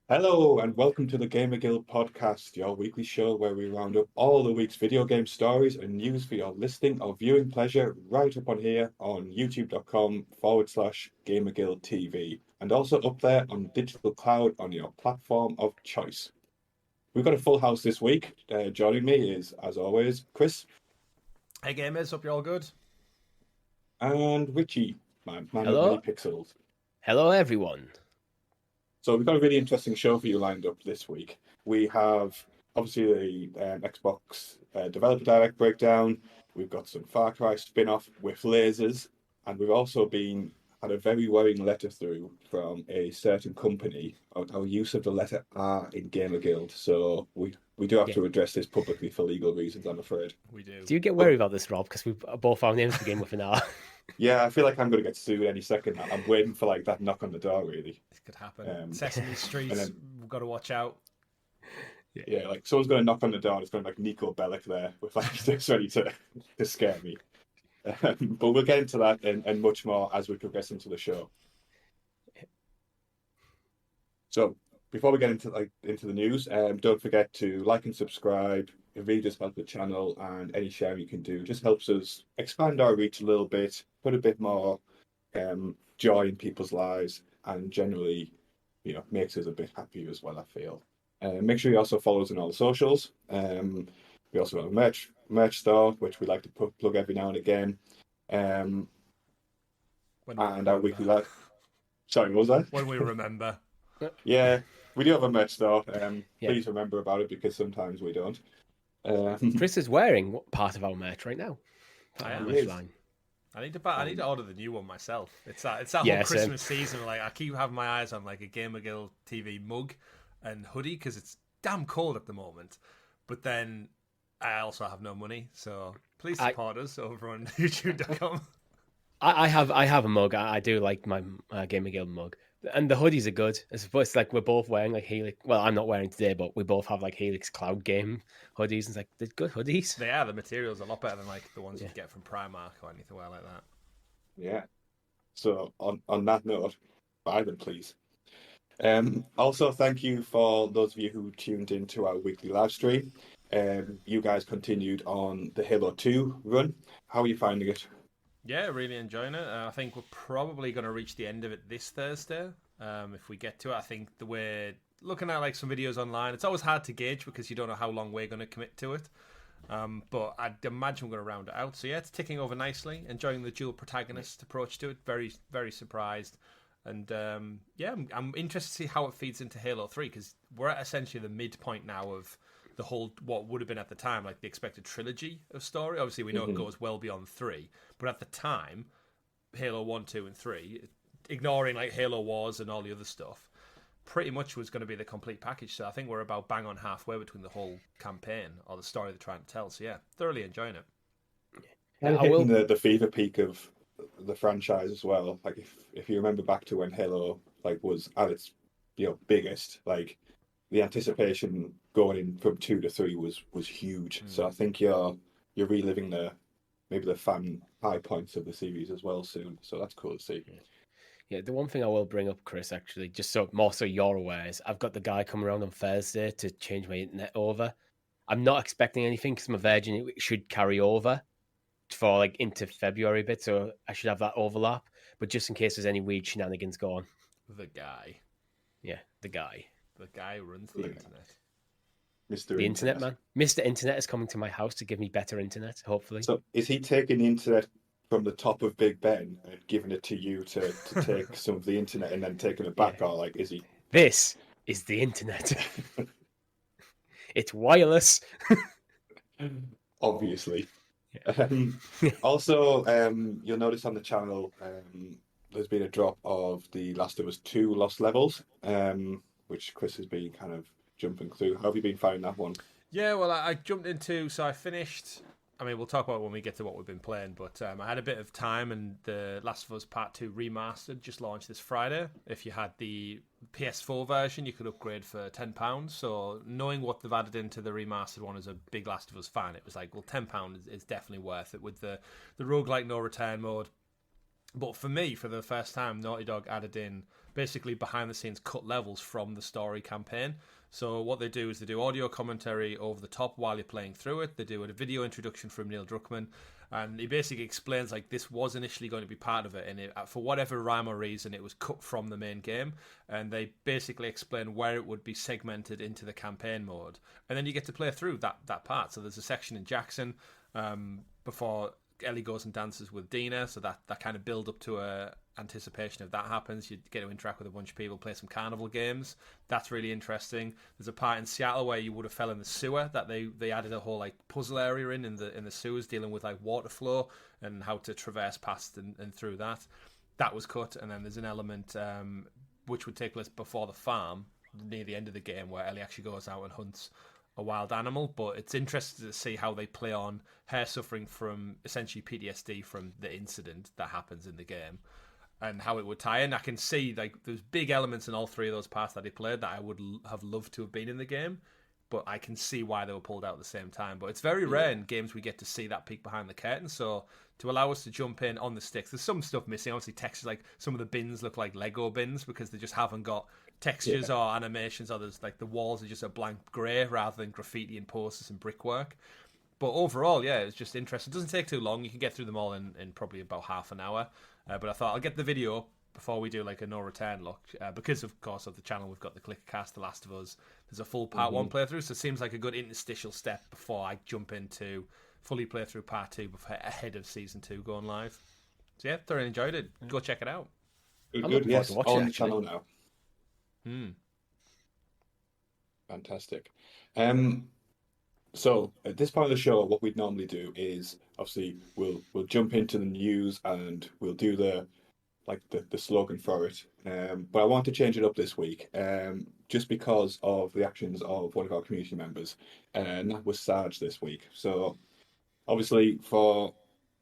Hello and welcome to the GamerGuild Podcast, your weekly show where we round up all the week's video game stories and news for your listening or viewing pleasure right up on here on youtube.com/GamerGuildTV and also up there on Digital Cloud on your platform of choice. We've got a full house this week. Joining me is, as always, Chris Hey gamers, hope you're all good. and Richie, man of many Hello, pixels. hello everyone. So we've got a really interesting show for you lined up this week. We have obviously the Xbox Developer Direct breakdown. We've got some Far Cry spin-off with lasers, and we've also had a very worrying letter through from a certain company on our use of the letter R in Gamer Guild. So we do have Yeah. to address this publicly for legal reasons, I'm afraid. We do. Do you get worried about this, Rob? Because we both our names begin with an R. Yeah, I feel like I'm going to get sued any second. I'm waiting for like that knock on the door, really. This could happen. Sesame Street, we've got to watch out. Yeah, like someone's going to knock on the door and it's going to be like Nico Bellic there with like just ready to scare me. But we'll get into that and much more as we progress into the show. So before we get into the news, don't forget to like and subscribe. It really does help the channel, and any sharing you can do just helps us expand our reach a little bit, put a bit more joy in people's lives, and generally, makes us a bit happier as well, I feel. Make sure you also follow us on all the socials. We also have a merch store, which we like to plug every now and again. And our weekly live. Sorry, what was that? When we remember. Yeah, we do have a merch store. Yeah. Please remember about it because sometimes we don't. Chris is wearing part of our merch right now. I am. Merch line. I need to order the new one myself. It's that Yeah, whole same. Christmas season. Like I keep having my eyes on like a GamerGuild TV mug and hoodie because it's damn cold at the moment. But then I also have no money, so please support us over on YouTube.com. I have a mug. I do like my Gamer Guild mug, and the hoodies are good. It's like we're both wearing like Helix. Well, I'm not wearing today, but we both have like Helix Cloud Game hoodies. And it's like they're good hoodies. They are. The material's a lot better than like the ones you get from Primark or anything like that. Yeah. So on that note, buy them, please. Also, thank you for those of you who tuned into our weekly live stream. You guys continued on the Halo 2 run. How are you finding it? Yeah, really enjoying it. I think we're probably going to reach the end of it this Thursday. If we get to it, I think the way looking at like some videos online, it's always hard to gauge because you don't know how long we're going to commit to it. But I'd imagine we're going to round it out. So yeah, it's ticking over nicely. Enjoying the dual protagonist approach to it. Very, very surprised. And yeah, I'm interested to see how it feeds into Halo 3 because we're at essentially the midpoint now of the whole, what would have been at the time, like the expected trilogy of story. Obviously, we know it goes well beyond 3. But at the time, Halo 1, 2, and 3, ignoring like Halo Wars and all the other stuff, pretty much was going to be the complete package. So I think we're about bang on halfway between the whole campaign or the story they're trying to tell. So yeah, thoroughly enjoying it. And hitting the fever peak of the franchise as well. Like if you remember back to when Halo like was at its biggest, like the anticipation going in from 2 to 3 was huge. So I think you're reliving maybe the fan high points of the series as well soon. So that's cool to see. Yeah, the one thing I will bring up, Chris, actually, just so more so you're aware, is I've got the guy coming around on Thursday to change my internet over. I'm not expecting anything because I'm a virgin. It should carry over for like into February a bit, so I should have that overlap. But just in case there's any weird shenanigans going. The guy. Yeah, the guy. The guy who runs the internet. Mr. The internet man. Mr. Internet is coming to my house to give me better internet, hopefully. So is he taking the internet from the top of Big Ben and giving it to you to take some of the internet and then taking it back, or like is he? This is the internet. It's wireless. Obviously. Also, you'll notice on the channel there's been a drop of the Last of Us 2 Lost Levels, which Chris has been kind of jumping through. How have you been finding that one? Yeah, well, I jumped into, so I finished, I mean, we'll talk about it when we get to what we've been playing, but I had a bit of time, and the Last of Us Part 2 Remastered just launched this Friday. If you had the PS4 version, you could upgrade for £10, so knowing what they've added into the Remastered one as a big Last of Us fan, it was like, well, £10 is definitely worth it with the roguelike no return mode, But for me, for the first time, Naughty Dog added in basically behind the scenes cut levels from the story campaign. So what they do is they do audio commentary over the top while you're playing through it. They do a video introduction from Neil Druckmann, and he basically explains like this was initially going to be part of it, and for whatever rhyme or reason, it was cut from the main game. And they basically explain where it would be segmented into the campaign mode, and then you get to play through that part. So there's a section in Jackson before Ellie goes and dances with Dina, so that kind of build up to a anticipation of that happens. You get to interact with a bunch of people, play some carnival games. That's really interesting. There's a part in Seattle where you would have fell in the sewer that they added a whole like puzzle area in the sewers, dealing with like water flow and how to traverse past and through that. That was cut. And then there's an element which would take place before the farm near the end of the game where Ellie actually goes out and hunts a wild animal. But it's interesting to see how they play on her suffering from essentially PTSD from the incident that happens in the game and how it would tie in. I can see like there's big elements in all three of those parts that he played that I would have loved to have been in the game, but I can see why they were pulled out at the same time. But it's very rare in games we get to see that peek behind the curtain. So to allow us to jump in on the sticks, there's some stuff missing. Obviously, textures, like some of the bins look like Lego bins because they just haven't got textures or animations, or there's like the walls are just a blank grey rather than graffiti and posters and brickwork. But overall, yeah, it's just interesting. It doesn't take too long. You can get through them all in probably about half an hour. But I thought I'll get the video up before we do like a no return look, because of course of the channel we've got the Clickercast, The Last of Us. There's a full part one playthrough, so it seems like a good interstitial step before I jump into fully play through part two ahead of season 2 going live. So yeah, thoroughly enjoyed it. Go check it out. Good, yes, on the channel now. Fantastic. So at this part of the show, what we'd normally do is obviously we'll jump into the news and we'll do the slogan for it. But I want to change it up this week, just because of the actions of one of our community members, and that was Sarge this week. So obviously for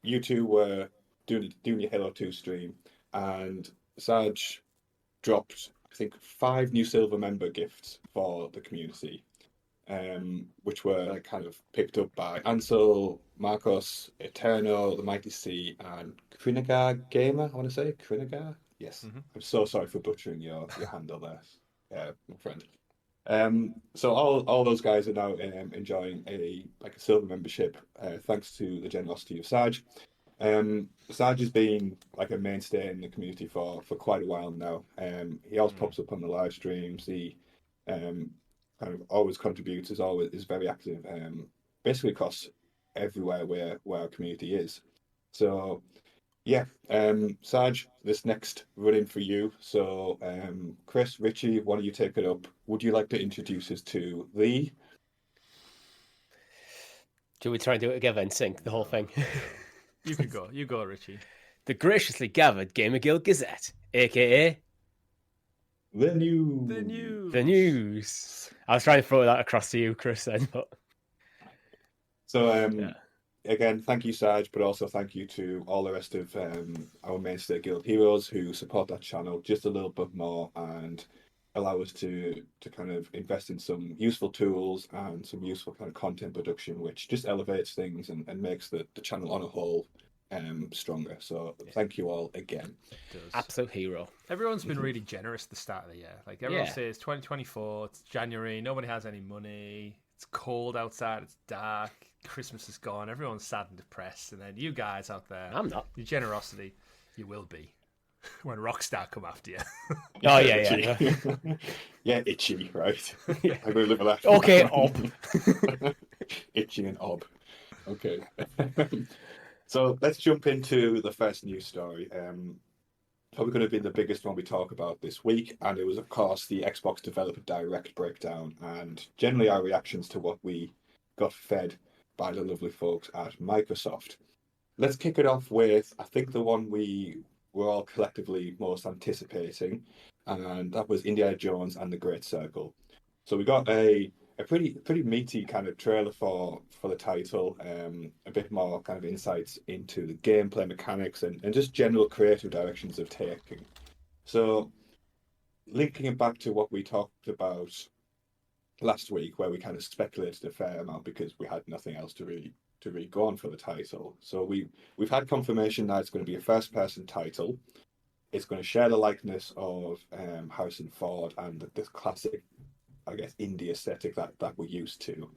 you two were doing your Halo 2 stream, and Sarge dropped I think 5 new silver member gifts for the community. Which were kind of picked up by Ansel, Marcos, Eterno, the Mighty C, and Krinagar Gamer, I want to say. Krinagar? Yes. I'm so sorry for butchering your handle there, my friend. So all those guys are now enjoying a silver membership, thanks to the generosity of Sarge. Sarge has been like a mainstay in the community for quite a while now. He always pops up on the live streams. He kind of always contributes, is very active, basically across everywhere where our community is. So yeah, Sarge, this next run-in for you. So Chris, Richie, why don't you take it up? Would you like to introduce us to the... Should we try and do it together and sync the whole thing? You can go. You go, Richie. The graciously gathered GamerGuild Gazette, aka... The news. The news. I was trying to throw that across to you, Chris, then. But... So, again, thank you, Sarge, but also thank you to all the rest of our mainstay guild heroes who support that channel just a little bit more and allow us to kind of invest in some useful tools and some useful kind of content production, which just elevates things and makes the channel on a whole stronger. So thank you all again. Absolute hero. Everyone's been really generous at the start of the year. Like everyone says 2024, it's January, nobody has any money, it's cold outside, it's dark, Christmas is gone, everyone's sad and depressed, and then you guys out there, I'm not. Your generosity, you will be when Rockstar come after you. Oh yeah. Yeah, itchy, right? Yeah. I'm gonna live with that. Okay, Ob. Itchy and Ob. Okay. So let's jump into the first news story. Probably going to be the biggest one we talk about this week, and it was, of course, the Xbox Developer Direct breakdown, and generally our reactions to what we got fed by the lovely folks at Microsoft. Let's kick it off with, I think, the one we were all collectively most anticipating, and that was Indiana Jones and the Great Circle. So we got a pretty meaty kind of trailer for the title, a bit more kind of insights into the gameplay mechanics and just general creative directions of taking. So linking it back to what we talked about last week, where we kind of speculated a fair amount because we had nothing else to really to really go on for the title. So we've had confirmation that it's going to be a first-person title. It's going to share the likeness of Harrison Ford and this classic, I guess, indie aesthetic that we're used to.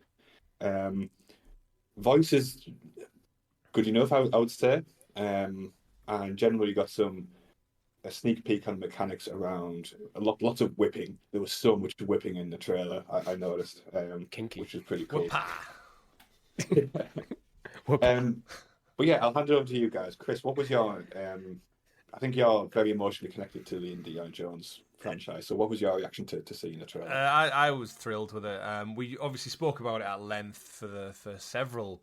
Voice is good enough, I would say, and generally got a sneak peek on mechanics around lots of whipping. There was so much whipping in the trailer. I noticed, Kinky. which was pretty cool. Whoopah. But yeah, I'll hand it over to you guys. Chris, what was your? I think you're very emotionally connected to the Indiana Jones franchise. So, what was your reaction to seeing the trailer? I was thrilled with it. We obviously spoke about it at length for several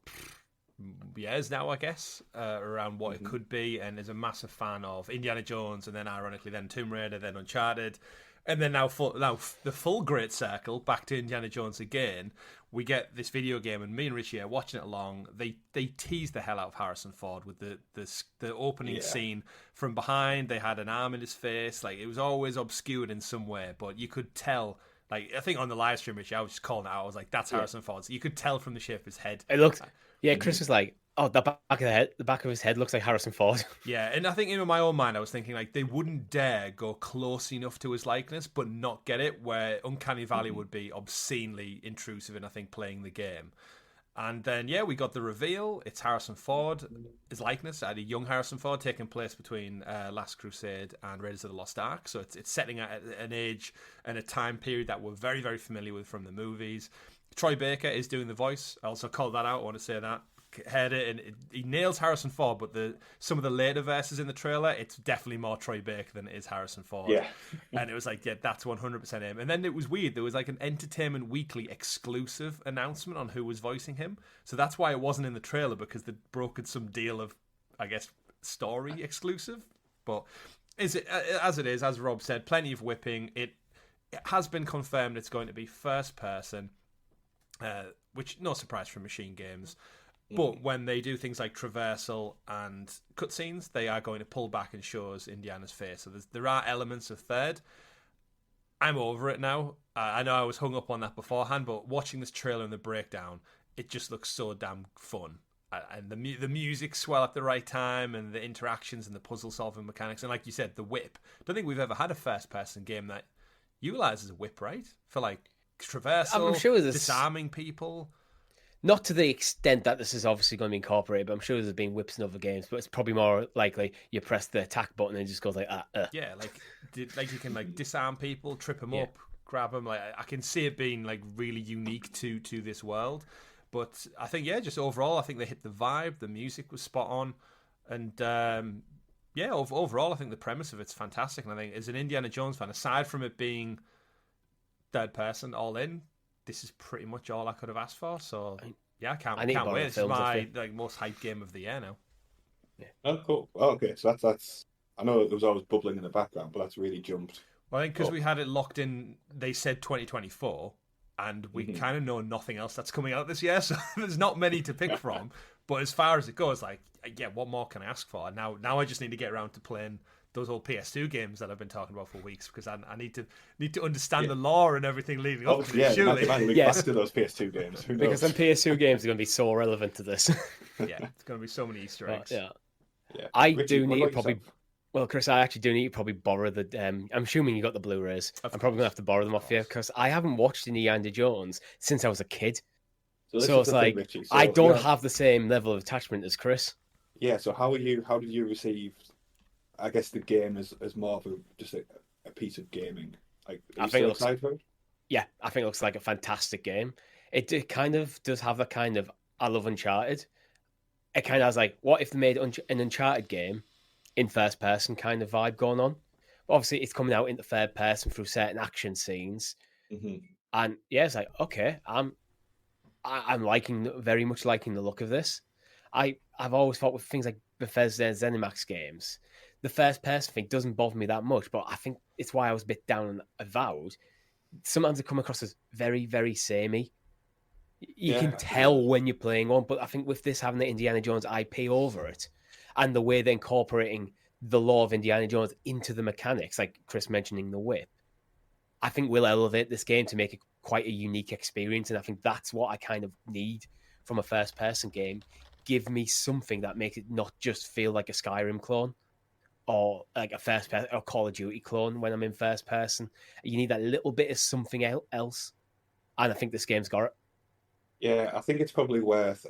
years now, I guess, around what it could be, and is a massive fan of Indiana Jones, and then ironically, then Tomb Raider, then Uncharted, and then now the full great circle back to Indiana Jones again. We get this video game, and me and Richie are watching it along. They tease the hell out of Harrison Ford with the opening scene from behind. They had an arm in his face, like it was always obscured in some way, but you could tell. Like I think on the live stream, Richie, I was just calling it out. I was like, "That's Harrison Ford." So you could tell from the shape of his head. It looked. Yeah, Chris was like, "Oh, the back of his head looks like Harrison Ford." Yeah, and I think in my own mind, I was thinking like they wouldn't dare go close enough to his likeness, but not get it. Where Uncanny Valley would be obscenely intrusive in, I think, playing the game. And then we got the reveal. It's Harrison Ford, his likeness, a young Harrison Ford, taking place between Last Crusade and Raiders of the Lost Ark. So it's setting at an age and a time period that we're very, very familiar with from the movies. Troy Baker is doing the voice. I also called that out. I want to say that. Heard it, and he nails Harrison Ford, but some of the later verses in the trailer, it's definitely more Troy Baker than it is Harrison Ford. Yeah. And it was like, that's 100% him. And then it was weird. There was like an Entertainment Weekly exclusive announcement on who was voicing him. So that's why it wasn't in the trailer, because they brokered some deal of, I guess, story exclusive. But as it is, as Rob said, plenty of whipping. It has been confirmed it's going to be first person, which no surprise from Machine Games. But when they do things like traversal and cutscenes, they are going to pull back and show us Indiana's face. So there are elements of third. I'm over it now. I know I was hung up on that beforehand, but watching this trailer and the breakdown, it just looks so damn fun. And the music swell at the right time, and the interactions and the puzzle-solving mechanics. And like you said, the whip. I don't think we've ever had a first-person game that utilizes a whip, right? For like traversal, I'm sure disarming people. Not to the extent that this is obviously going to be incorporated, but I'm sure there's been whips in other games. But it's probably more likely you press the attack button and it just goes like that. Yeah, like you can like disarm people, trip them up, grab them. Like I can see it being like really unique to this world. But I think just overall, I think they hit the vibe. The music was spot on, and overall, I think the premise of it's fantastic. And I think as an Indiana Jones fan, aside from it being third person all in, this is pretty much all I could have asked for. So I can't wait. This is my most hyped game of the year now. Yeah. Oh, cool. Oh, okay, so that's. I know it was always bubbling in the background, but that's really jumped. Well, I think because we had it locked in, they said 2024, and we kind of know nothing else that's coming out this year, so there's not many to pick from. But as far as it goes, what more can I ask for? Now I just need to get around to playing those old PS2 games that I've been talking about for weeks, because I need to understand the lore and everything leading up to it. Surely, back to those PS2 games. Who knows? Because them PS2 games are going to be so relevant to this. It's going to be so many Easter eggs. Yeah. I Richie, do need to probably. yourself? Well, Chris, I actually do need to probably borrow the. I'm assuming you got the Blu-rays. I'm probably going to have to borrow them off you, because I haven't watched Indiana Jones since I was a kid. So it's like Richie. I don't have the same level of attachment as Chris. Yeah. So how did you receive? I guess the game is more of just a piece of gaming. Like, I think it looks it looks like a fantastic game. It kind of does have a kind of I love Uncharted. It kind of has like, what if they made an Uncharted game in first person kind of vibe going on? But obviously, it's coming out into third person through certain action scenes, and it's like, okay, I'm very much liking the look of this. I've always thought with things like Bethesda and ZeniMax games, the first person thing doesn't bother me that much, but I think it's why I was a bit down on Avowed. Sometimes they come across as very, very samey. You can tell when you're playing one, but I think with this having the Indiana Jones IP over it, and the way they're incorporating the lore of Indiana Jones into the mechanics, like Chris mentioning the whip, I think will elevate this game to make it quite a unique experience, and I think that's what I kind of need from a first-person game, give me something that makes it not just feel like a Skyrim clone or like a first-person or Call of Duty clone when I'm in first person. You need that little bit of something else, and I think this game's got it. Yeah, I think it's probably worth.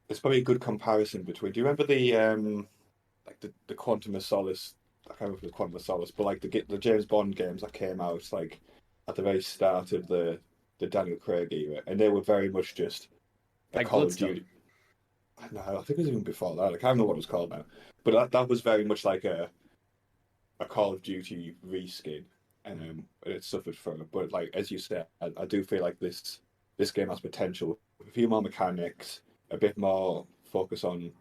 It's probably a good comparison between. Do you remember the like the Quantum of Solace? I can't remember if it was Quantum of Solace, but like the James Bond games that came out like at the very start of the Daniel Craig era, and they were very much just a Like Call of Bloodstone. Duty. No, I think it was even before that. Like, I can't remember what it was called now, but that was very much like a Call of Duty reskin, and it suffered from it. But like as you said, I do feel like this game has potential. A few more mechanics, a bit more focus on,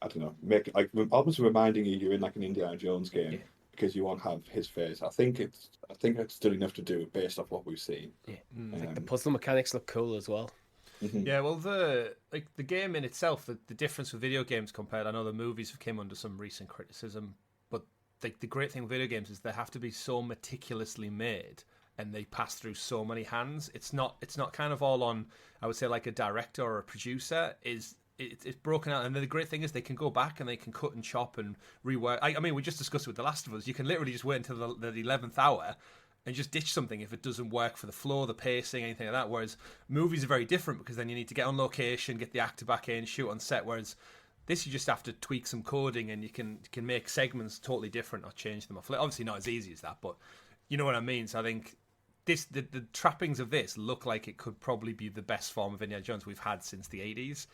I don't know, make it like almost reminding you you're in like an Indiana Jones game because you won't have his face. I think it's still enough to do based off what we've seen. Yeah, the puzzle mechanics look cool as well. Yeah, well, the game in itself, the difference with video games compared, I know the movies have came under some recent criticism, but the great thing with video games is they have to be so meticulously made and they pass through so many hands. It's not kind of all on, I would say, like a director or a producer. It's broken out, and the great thing is they can go back and they can cut and chop and rework. I mean, we just discussed it with The Last of Us. You can literally just wait until the 11th hour and just ditch something if it doesn't work for the flow, the pacing, anything like that. Whereas movies are very different because then you need to get on location, get the actor back in, shoot on set. Whereas this, you just have to tweak some coding and you can make segments totally different or change them. Obviously not as easy as that, but you know what I mean. So I think the trappings of this look like it could probably be the best form of Indiana Jones we've had since the 80s.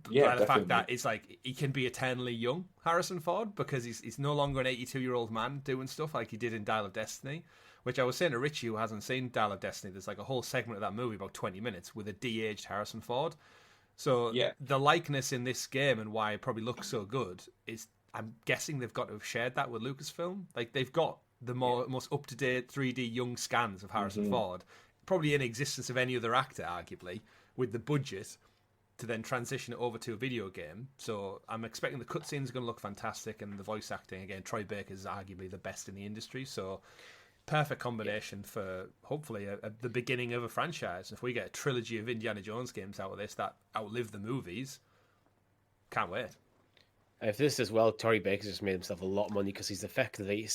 Yeah, by the fact that it's like he can be eternally young, Harrison Ford, because he's no longer an 82-year-old man doing stuff like he did in Dial of Destiny, which I was saying to Richie, who hasn't seen Dial of Destiny, there's like a whole segment of that movie, about 20 minutes, with a de-aged Harrison Ford. So the likeness in this game and why it probably looks so good is, I'm guessing they've got to have shared that with Lucasfilm. Like, they've got the most up-to-date 3D young scans of Harrison Ford, probably in existence of any other actor, arguably, with the budget to then transition it over to a video game. So I'm expecting the cutscenes are going to look fantastic, and the voice acting, again, Troy Baker is arguably the best in the industry. So perfect combination for hopefully the beginning of a franchise. If we get a trilogy of Indiana Jones games out of this that outlive the movies, can't wait. If this as well, Troy Baker's just made himself a lot of money because he's effectively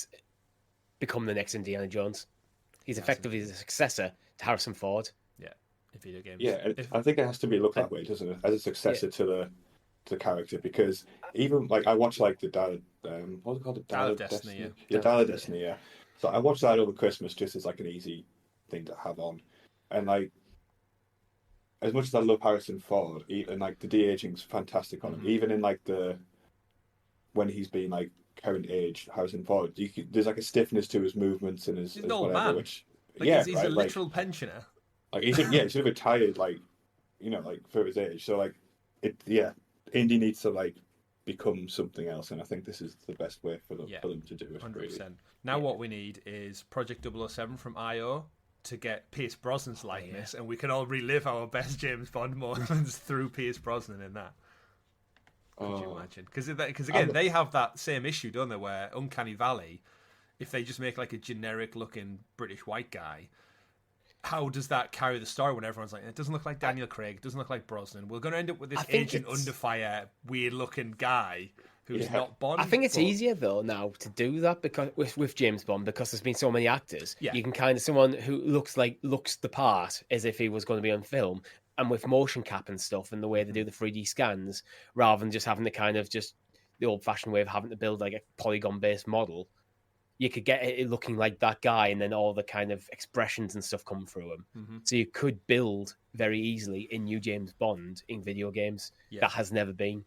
become the next Indiana Jones. He's effectively the successor to Harrison Ford. In video games. Yeah, I think it has to be looked that way, doesn't it? As a successor to the character, because even like I watched like the Dial, what's it called? Dial of Destiny. Dial of Destiny. Yeah. So I watched that over Christmas just as like an easy thing to have on, and like as much as I love Harrison Ford, and like the de-aging's fantastic on him, even in like when he's been like current age Harrison Ford, there's like a stiffness to his movements and his an old whatever, man. which He's a literal pensioner. Like he should have retired, like like for his age. So like Indy needs to like become something else, and I think this is the best way for them to do it. 100%. Really. Now what we need is Project 007 from IO to get Pierce Brosnan's likeness, and we can all relive our best James Bond moments through Pierce Brosnan in that. Could you imagine? Because again, they have that same issue, don't they? Where Uncanny Valley, if they just make like a generic looking British white guy, how does that carry the story when everyone's like, it doesn't look like Daniel Craig, it doesn't look like Brosnan? We're going to end up with this Agent Under Fire, weird-looking guy who's not Bond. I think it's easier, though, now to do that because with James Bond, because there's been so many actors. Yeah. You can kind of, someone who looks the part as if he was going to be on film, and with motion cap and stuff and the way they do the 3D scans, rather than just having the kind of just the old-fashioned way of having to build like a polygon-based model, you could get it looking like that guy, and then all the kind of expressions and stuff come through him. So you could build very easily a new James Bond in video games that has never been,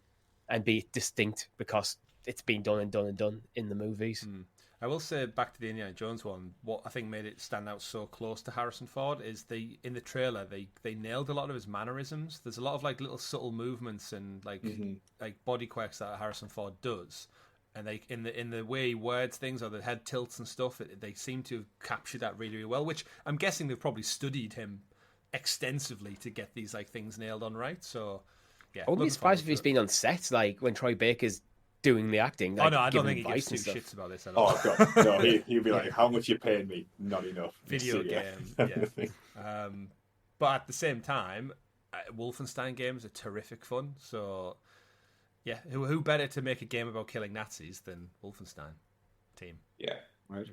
and be distinct because it's been done and done and done in the movies. I will say, back to the Indiana Jones one, what I think made it stand out so close to Harrison Ford is in the trailer they nailed a lot of his mannerisms. There's a lot of like little subtle movements and like body quirks that Harrison Ford does. And they in the way he words things or the head tilts and stuff, they seem to have captured that really, really well. Which I'm guessing they've probably studied him extensively to get these like things nailed on right. So yeah, I wouldn't be surprised if he's been on set, like when Troy Baker's doing the acting. Like, no, I don't think he gives two shits about this at all. Oh god, no, he'd be like, "How much you paying me? Not enough." Video game, yeah. But at the same time, Wolfenstein games are terrific fun. So, yeah, who better to make a game about killing Nazis than Wolfenstein team? Yeah, right.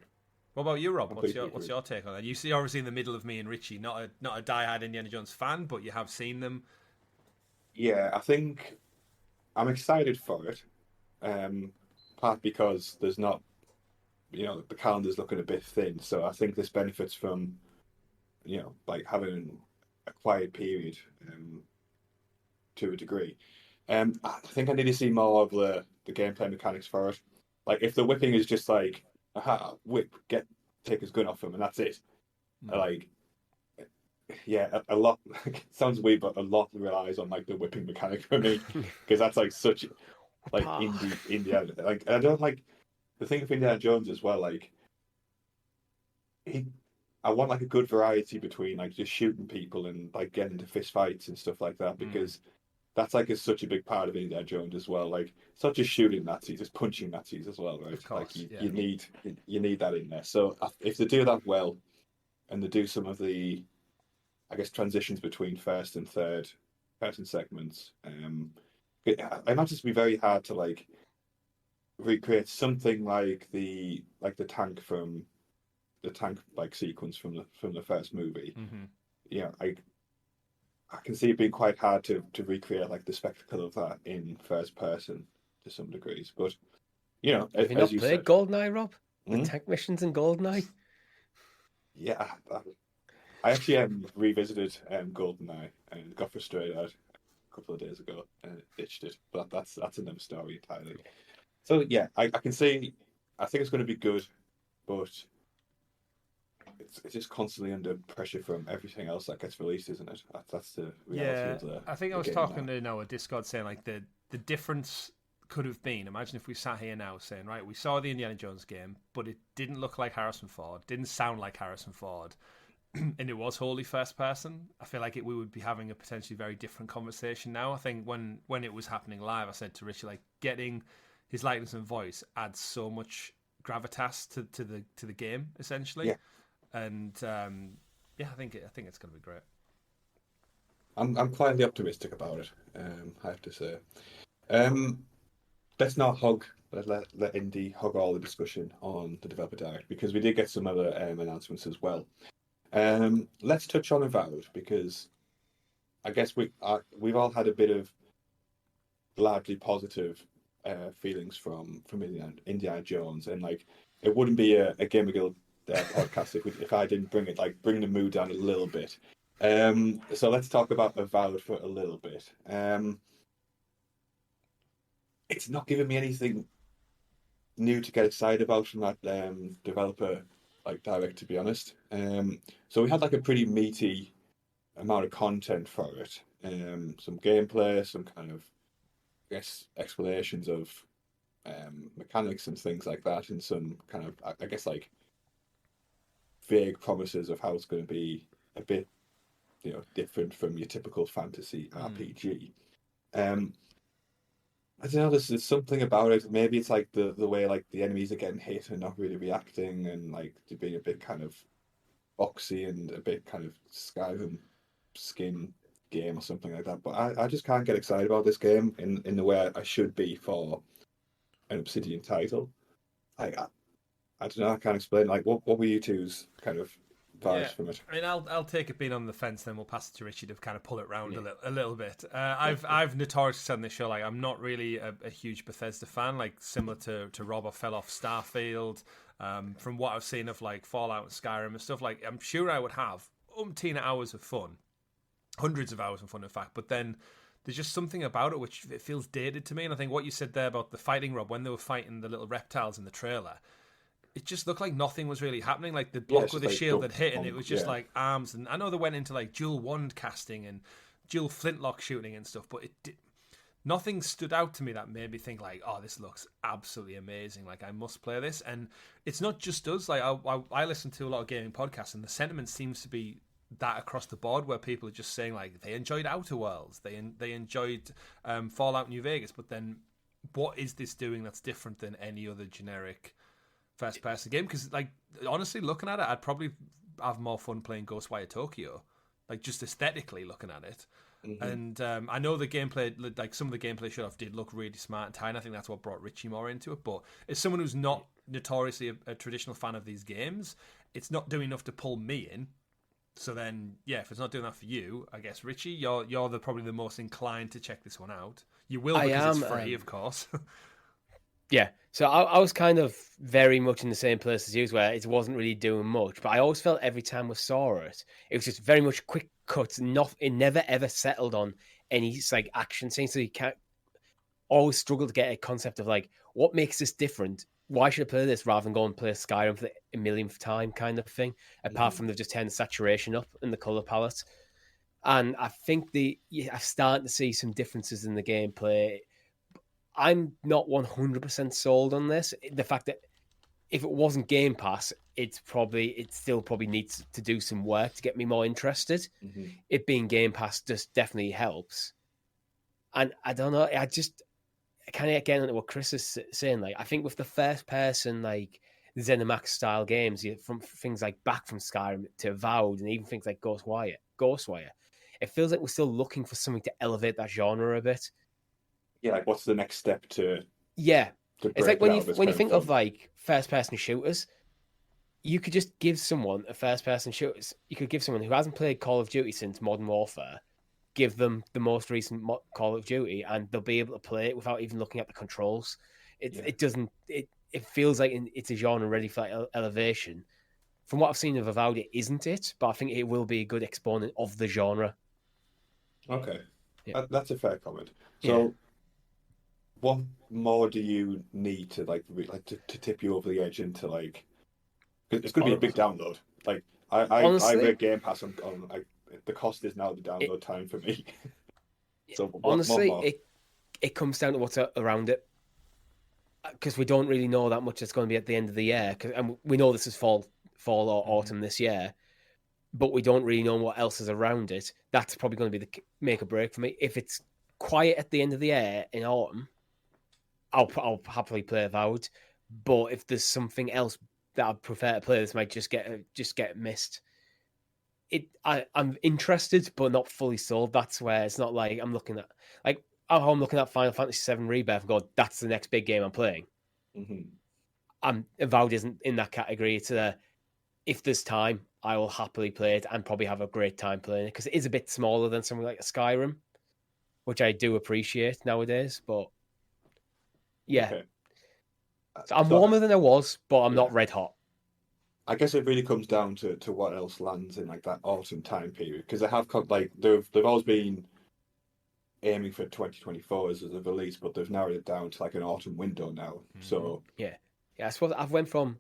What about you, Rob? What's Completely your take on that? You see, obviously in the middle of me and Richie, not a diehard Indiana Jones fan, but you have seen them. Yeah, I think I'm excited for it. Part because there's not, the calendar's looking a bit thin, so I think this benefits from, like having a quiet period, to a degree. I think I need to see more of the gameplay mechanics for it. Like if the whipping is just like, aha, whip, take his gun off him, and that's it. Like, yeah, a lot. It sounds weird, but a lot relies on like the whipping mechanic for me because that's like such like Indiana. Like I don't like the thing of Indiana Jones as well. Like I want like a good variety between like just shooting people and like getting into fist fights and stuff like that because that's like is such a big part of Indiana Jones as well. Like it's not just shooting Nazis, it's punching Nazis as well, right? Of course, like yeah. you need that in there. So if they do that well and they do some of the I guess transitions between first and third person segments, I imagine it's be very hard to like recreate something like the tank like sequence from the first movie. Yeah, I can see it being quite hard to recreate like the spectacle of that in first person to some degrees. But have you not played GoldenEye, Rob? The tank missions in GoldenEye? Yeah, I actually revisited GoldenEye and got frustrated a couple of days ago and ditched it. But that's another story entirely. So yeah, I can see. I think it's going to be good, but it's just constantly under pressure from everything else that gets released, isn't it? That's the reality of the. I think I was game talking now. to Noah Discord saying like the difference could have been. Imagine if we sat here now saying, right, we saw the Indiana Jones game, but it didn't look like Harrison Ford, didn't sound like Harrison Ford, and it was wholly first person. I feel like we would be having a potentially very different conversation now. I think when it was happening live, I said to Richie, like getting his likeness and voice adds so much gravitas to the game essentially. Yeah. And I think it's going to be great. I'm quietly optimistic about it. I have to say. Let's not let Indy hog all the discussion on the developer direct because we did get some other announcements as well. Let's touch on Avowed because I guess we've all had a bit of largely positive feelings from Indiana Jones, and like it wouldn't be a GamerGuild podcast if I didn't bring the mood down a little bit. So let's talk about Avowed for a little bit. It's not giving me anything new to get excited about from that developer like direct, to be honest. So we had like a pretty meaty amount of content for it. Some gameplay, some kind of I guess explanations of mechanics and things like that, and some kind of I guess like vague promises of how it's going to be a bit different from your typical fantasy RPG. I don't know, there's something about it. Maybe it's like the way like the enemies are getting hit and not really reacting, and like to being a bit kind of boxy and a bit kind of Skyrim skin game or something like that. But I just can't get excited about this game in the way I should be for an Obsidian title. I don't know. I can't explain. Like, what were you two's kind of vibes from it? I mean, I'll take it being on the fence, then we'll pass it to Richie to kind of pull it round a little bit. I've notoriously said on this show, like, I'm not really a huge Bethesda fan, like, similar to Rob. I fell off Starfield. From what I've seen of, like, Fallout and Skyrim and stuff, like, I'm sure I would have umpteen hours of fun. Hundreds of hours of fun, in fact. But then there's just something about it which it feels dated to me. And I think what you said there about the fighting, Rob, when they were fighting the little reptiles in the trailer, it just looked like nothing was really happening. Like the block with the shield that hit, and it was just like arms. And I know they went into like dual wand casting and dual flintlock shooting and stuff, but nothing stood out to me that made me think like, oh, this looks absolutely amazing. Like I must play this. And it's not just us. Like I listen to a lot of gaming podcasts, and the sentiment seems to be that across the board, where people are just saying like they enjoyed Outer Worlds, they enjoyed Fallout New Vegas, but then what is this doing that's different than any other generic first person game? Because like honestly, looking at it, I'd probably have more fun playing Ghostwire Tokyo like just aesthetically looking at it. Mm-hmm. And I know the gameplay, like some of the gameplay showed off, did look really smart and tight. I think that's what brought Richie more into it. But as someone who's not notoriously a traditional fan of these games, it's not doing enough to pull me in. So then, yeah, if it's not doing that for you, I guess Richie, you're probably the most inclined to check this one out. You will because it's free, of course. Yeah, so I was kind of very much in the same place as you, where it wasn't really doing much. But I always felt every time we saw it, it was just very much quick cuts. It never ever settled on any like action scenes. So you can't always struggle to get a concept of like what makes this different. Why should I play this rather than go and play Skyrim for the millionth time, kind of thing? Apart from they've just turned the saturation up in the color palette, and I think I'm starting to see some differences in the gameplay. I'm not 100% sold on this. The fact that if it wasn't Game Pass, it still probably needs to do some work to get me more interested. Mm-hmm. It being Game Pass just definitely helps. And I don't know, I kind of get into what Chris is saying. Like, I think with the first person, like ZeniMax style games, from things like back from Skyrim to Avowed, and even things like Ghostwire, it feels like we're still looking for something to elevate that genre a bit. Yeah, like what's the next step to? Yeah, to it's like when you think of film? like first person shooters, you could just give someone a first person shooters. You could give someone who hasn't played Call of Duty since Modern Warfare, give them the most recent Call of Duty, and they'll be able to play it without even looking at the controls. It feels like it's a genre ready for like elevation. From what I've seen of Avowed, it isn't it, but I think it will be a good exponent of the genre. Okay, Yeah. that's a fair comment. So, what more do you need to to tip you over the edge into like? Cause it's going to be a big download. Like I read Game Pass on the cost is now the download time for me. So honestly, it comes down to what's around it, because we don't really know that much that's going to be at the end of the year. And we know this is fall or autumn this year, but we don't really know what else is around it. That's probably going to be the make or break for me. If it's quiet at the end of the year in autumn, I'll happily play Avowed. But if there's something else that I prefer to play, this might just get missed. I'm interested, but not fully sold. That's where it's not like I'm looking at Final Fantasy VII Rebirth and go, that's the next big game I'm playing. Mm-hmm. Avowed isn't in that category. It's if there's time, I will happily play it and probably have a great time playing it, because it is a bit smaller than something like a Skyrim, which I do appreciate nowadays. But yeah, Okay. So I'm warmer than I was, but I'm not red hot. I guess it really comes down to what else lands in like that autumn time period, because they have like they've always been aiming for 2024 as a release, but they've narrowed it down to like an autumn window now. Mm-hmm. So yeah, I suppose I've went from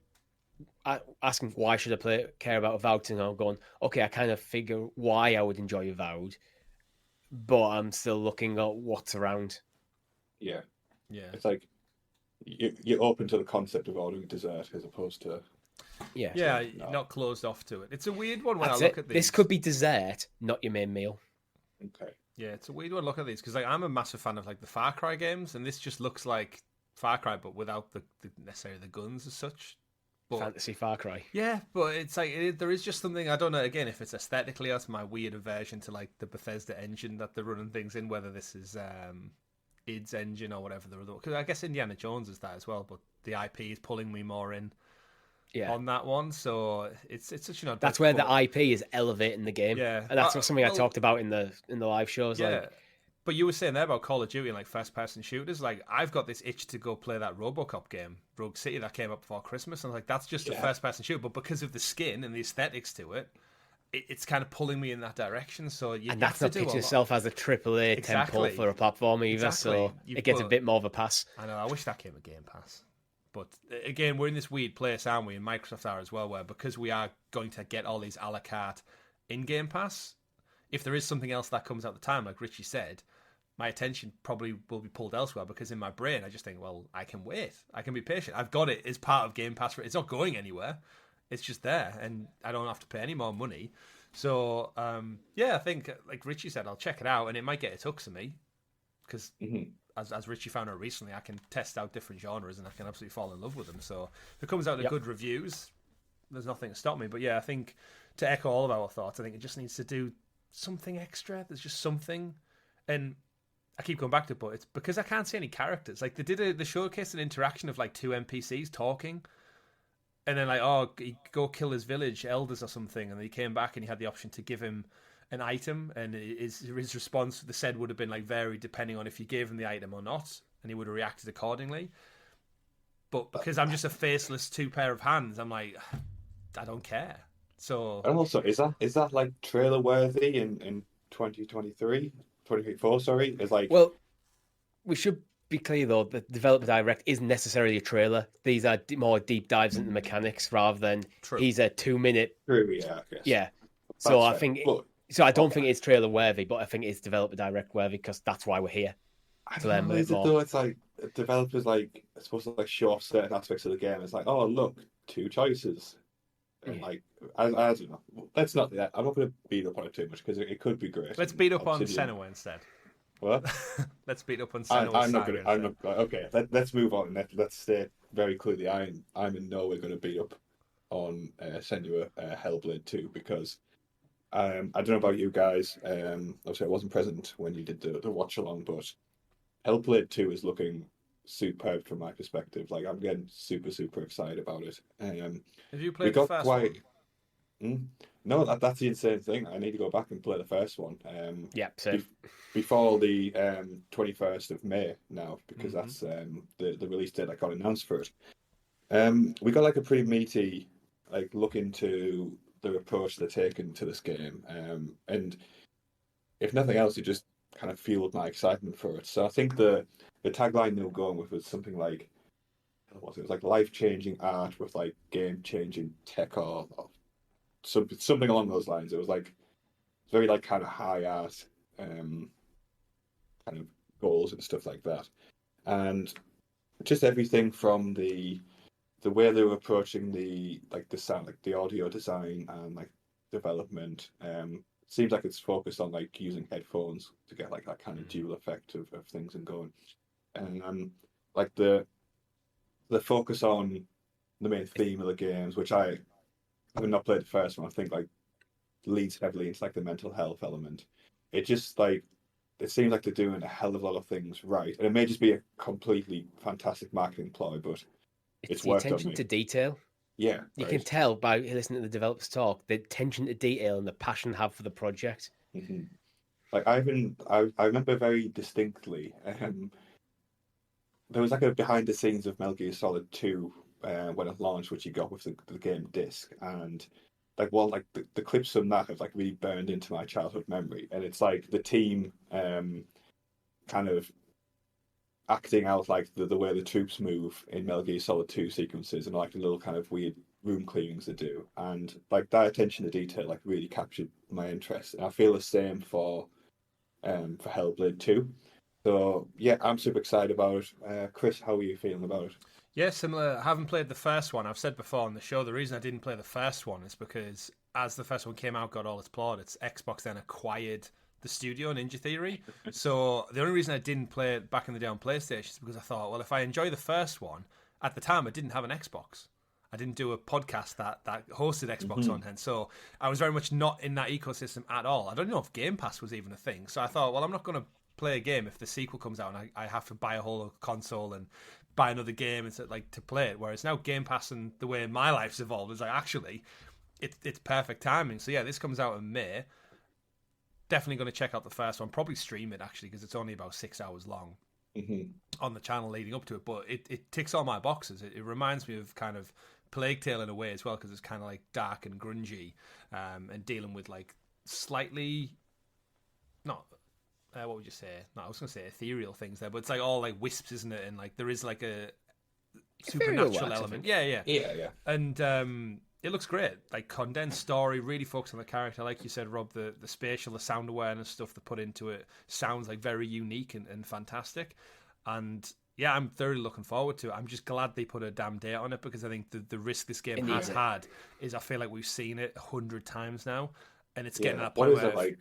asking why should I care about Avowed to now going, okay, I kind of figure why I would enjoy Avowed, but I'm still looking at what's around. Yeah, it's like you're open to the concept of ordering dessert as opposed to not closed off to it. It's a weird one when That's I look at these. This could be dessert, not your main meal. Okay. Yeah, it's a weird one to look at these, because like I'm a massive fan of like the Far Cry games, and this just looks like Far Cry but without the necessarily the guns as such. Fantasy Far Cry. Yeah, but it's like there is just something, I don't know, again, if it's aesthetically, that's my weird aversion to like the Bethesda engine that they're running things in, whether this is id's engine or whatever they're, because I guess Indiana Jones is that as well, but the IP is pulling me more in on that one. So it's such that's where the IP is elevating the game. Yeah, and that's something I talked about in the live shows. Yeah. But you were saying there about Call of Duty and like first-person shooters. Like, I've got this itch to go play that RoboCop game, Rogue City, that came up before Christmas. And like, that's just a first-person shooter. But because of the skin and the aesthetics to it, it's kind of pulling me in that direction. So you and that's not pitch yourself as a AAA temple for a platform either. So it gets a bit more of a pass. I know. I wish that came with Game Pass. But again, we're in this weird place, aren't we? And Microsoft are as well, where because we are going to get all these a la carte in Game Pass, if there is something else that comes at the time, like Richie said, my attention probably will be pulled elsewhere, because in my brain I just think, well, I can wait. I can be patient. I've got it as part of Game Pass. It's not going anywhere. It's just there, and I don't have to pay any more money. So, I think, like Richie said, I'll check it out, and it might get a tux of me, because as Richie found out recently, I can test out different genres, and I can absolutely fall in love with them. So if it comes out with good reviews, there's nothing to stop me. But yeah, I think to echo all of our thoughts, I think it just needs to do something extra. There's just something, and I keep going back to it, but it's because I can't see any characters. Like they showcased an interaction of like 2 NPCs talking, and then like, oh, he go kill his village elders or something, and then he came back and he had the option to give him an item, and his response, the said, would have been like varied depending on if you gave him the item or not, and he would have reacted accordingly. But because I'm just a faceless 2 pair of hands, I'm like, I don't care. So, And also, is that like trailer worthy in 2023, 2024? Sorry, it's like, Well, we should be clear though, the developer direct isn't necessarily a trailer. These are more deep dives into mechanics rather than he's a 2-minute. true, yeah, I guess. Yeah. So That's I think. but, So I don't think it's trailer worthy, but I think it's developer direct worthy because that's why we're here. I To learn don't know, a bit is it more. though? It's like developers like are supposed to like show off certain aspects of the game. It's like, oh look, 2 choices, and Yeah. like I don't know. Let's not do that. I'm not going to beat up on it too much because it could be great. let's and beat up on Obsidian- Senua instead. What? Let's beat up on I, Senua's I'm not saga going to. I'm instead. not. Okay, let's move on. Let's state very clearly. I'm in no way going to beat up on Senua Hellblade 2 because I don't know about you guys. Obviously, I wasn't present when you did the watch along, but Hellblade 2 is looking superb from my perspective. Like I'm getting super excited about it. Have you We played the got first quite. one? No, that's the insane thing. I need to go back and play the first one. Yeah, so Before the 21st of May now, because Mhm. that's the release date that got announced for it. We got like a pretty meaty like look into the approach they're taking to this game. And if nothing else, it just kind of fueled my excitement for it. So I think the tagline they were going with was something like, what was it? It was like life-changing art with like game-changing tech or something along those lines. It was like very like kind of high art kind of goals and stuff like that, and just everything from the way they were approaching the sound, like the audio design and like development. Seems like it's focused on like using headphones to get like that kind of dual effect of things and going, and like the focus on the main theme of the games, which I having not played the first one, I think like leads heavily into like the mental health element. It just like it seems like they're doing a hell of a lot of things right, and it may just be a completely fantastic marketing ploy, but it's the worked on attention me. to detail. Yeah, You right. can tell by listening to the developers talk the attention to detail and the passion they have for the project. Mhm. Like I remember very distinctly. There was like a behind the scenes of Metal Gear Solid 2 when it launched, which you got with the game disc, and like the clips from that have like really burned into my childhood memory, and it's like the team kind of acting out like the way the troops move in Metal Gear Solid 2 sequences and like the little kind of weird room clearings they do, and like that attention to detail like really captured my interest, and I feel the same for Hellblade 2. So yeah, I'm super excited about it. Chris, how are you feeling about it? Yeah, similar. I haven't played the first one. I've said before on the show, the reason I didn't play the first one is because as the first one came out, got all its plaudits, Xbox then acquired the studio, Ninja Theory. So the only reason I didn't play it back in the day on PlayStation is because I thought, well, if I enjoy the first one, at the time I didn't have an Xbox. I didn't do a podcast that hosted Xbox content. So I was very much not in that ecosystem at all. I don't know if Game Pass was even a thing. So I thought, well, I'm not going to play a game if the sequel comes out and I have to buy a whole console and buy another game and to play it. Whereas now Game Pass and the way my life's evolved is like actually it's perfect timing. So yeah, this comes out in May. Definitely going to check out the first one. Probably stream it actually because it's only about 6 hours long on the channel leading up to it. But it ticks all my boxes. It reminds me of kind of Plague Tale in a way as well because it's kind of like dark and grungy and dealing with like slightly not. What would you say? No, I was going to say ethereal things there, but it's like all like wisps, isn't it? And like there is like a supernatural element. Yeah. And it looks great. Like condensed story, really focused on the character. Like you said, Rob, the spatial, the sound awareness stuff they put into it sounds like very unique and fantastic. And yeah, I'm thoroughly looking forward to it. I'm just glad they put a damn date on it because I think the risk this game has had is I feel like we've seen it 100 times now, and it's getting to that point what is where it like?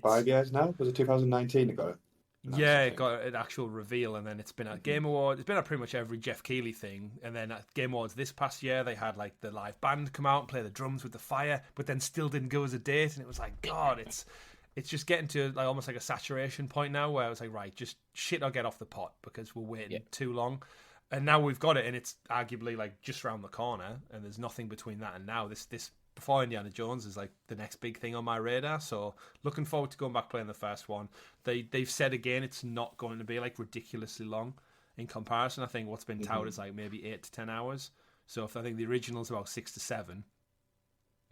5 years now? Was it 2019 it got it? Yeah, it got an actual reveal, and then it's been at Game Awards. It's been at pretty much every Jeff Keighley thing, and then at Game Awards this past year, they had like the live band come out and play the drums with the fire, but then still didn't go as a date, and it was like, God, it's just getting to like almost like a saturation point now where it's like, right, just shit or get off the pot because we're waiting too long. And now we've got it, and it's arguably like just around the corner, and there's nothing between that and now. This before Indiana Jones is like the next big thing on my radar. So looking forward to going back playing the first one. They've said again it's not going to be like ridiculously long in comparison. I think what's been touted is like maybe 8 to 10 hours. So if I think the original's about 6 to 7,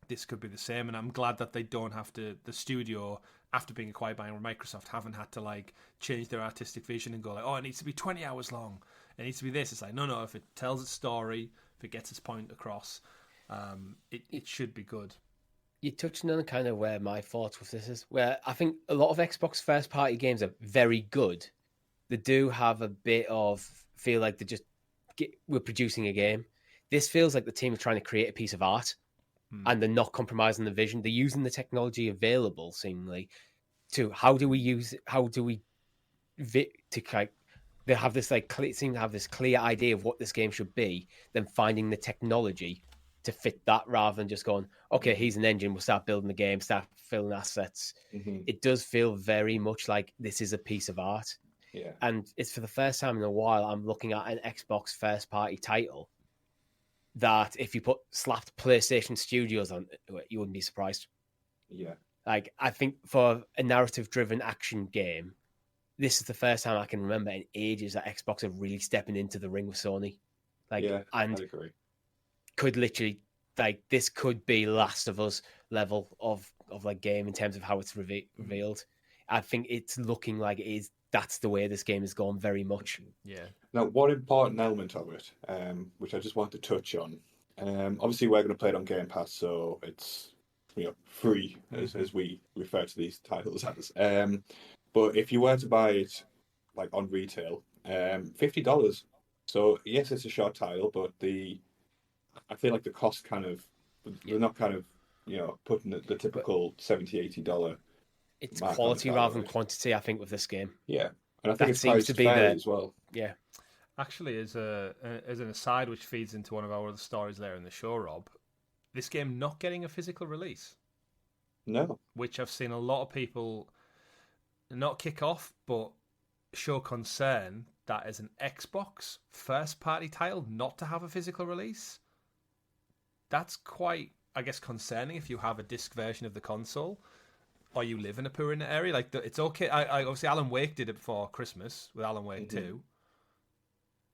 this could be the same. And I'm glad that they don't have to. The studio, after being acquired by Microsoft, haven't had to like change their artistic vision and go like, oh, it needs to be 20 hours long. It needs to be this. It's like, no. If it tells its story, if it gets its point across, it should be good. You're touching on kind of where my thoughts with this is, where I think a lot of Xbox first-party games are very good. They do have a bit of feel like we're producing a game. This feels like the team are trying to create a piece of art, and they're not compromising the vision. They're using the technology available, seemingly, to they have this seem to have this clear idea of what this game should be, then finding the technology to fit that rather than just going, okay, here's an engine, we'll start building the game, start filling assets. It does feel very much like this is a piece of art. Yeah. And it's for the first time in a while I'm looking at an Xbox first party title that if you slapped PlayStation Studios on it, you wouldn't be surprised. Yeah. Like, I think for a narrative driven action game, this is the first time I can remember in ages that Xbox are really stepping into the ring with Sony. And I agree. Could literally, this could be Last of Us level of like game in terms of how it's revealed. I think it's looking like it is. That's the way this game has gone very much. Yeah. Now, one important element of it, which I just want to touch on, obviously we're going to play it on Game Pass, so it's free as we refer to these titles as. But if you were to buy it like on retail, $50. So yes, it's a short title, but I feel like the cost they're not putting the typical $70-$80. It's quality rather than quantity, I think, with this game. Yeah, and I think it seems to be fairly as well. Yeah. Actually, as an aside, which feeds into one of our other stories there in the show, Rob, this game not getting a physical release. No. Which I've seen a lot of people not kick off, but show concern that as an Xbox first-party title not to have a physical release. That's quite, I guess, concerning if you have a disc version of the console or you live in a poor internet area. Like, it's okay. I obviously, Alan Wake did it before Christmas with Alan Wake 2,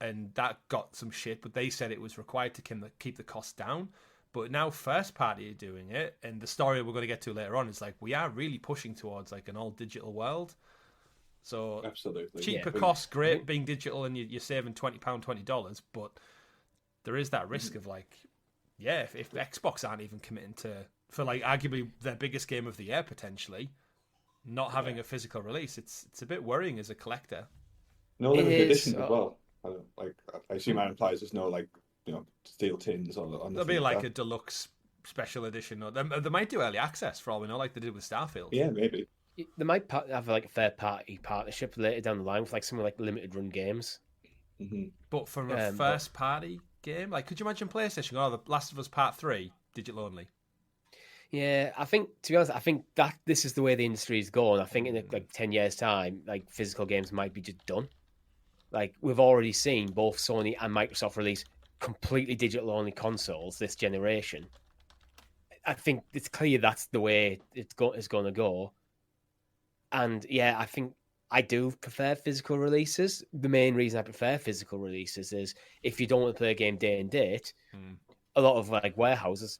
and that got some shit, but they said it was required to keep the cost down. But now first party are doing it, and the story we're going to get to later on is like, we are really pushing towards like an all digital world. So absolutely cheaper cost, great being digital, and you're saving $20, but there is that risk of like, if Xbox aren't even committing for like arguably their biggest game of the year potentially, not having a physical release, it's a bit worrying as a collector. No limited edition as well. I assume that implies there's no steel tins on There'll be like a deluxe special edition, or they might do early access for all we know, like they did with Starfield. Yeah, maybe. They might have like a third party partnership later down the line with like some like limited run games. But for a first party game, like, could you imagine PlayStation? Oh, The Last of Us Part 3 digital only. Yeah, I think, to be honest, I think that this is the way the industry is going. I think in like 10 years' time, like physical games might be just done. Like, we've already seen both Sony and Microsoft release completely digital only consoles this generation. I think it's clear that's the way it's going to go. And yeah, I think I do prefer physical releases. The main reason I prefer physical releases is if you don't want to play a game day and date, a lot of like warehouses,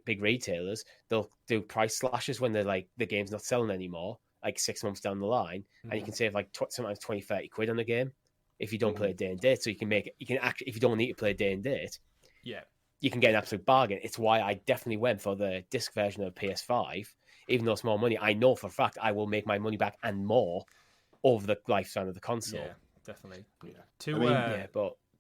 big retailers, they'll do price slashes when they're like the game's not selling anymore, like 6 months down the line, and you can save like sometimes 20-30 quid on the game if you don't play a day and date. So you can if you don't need to play a day and date, you can get an absolute bargain. It's why I definitely went for the disc version of PS5, even though it's more money. I know for a fact I will make my money back and more over the lifespan of the console. Yeah, definitely. Yeah.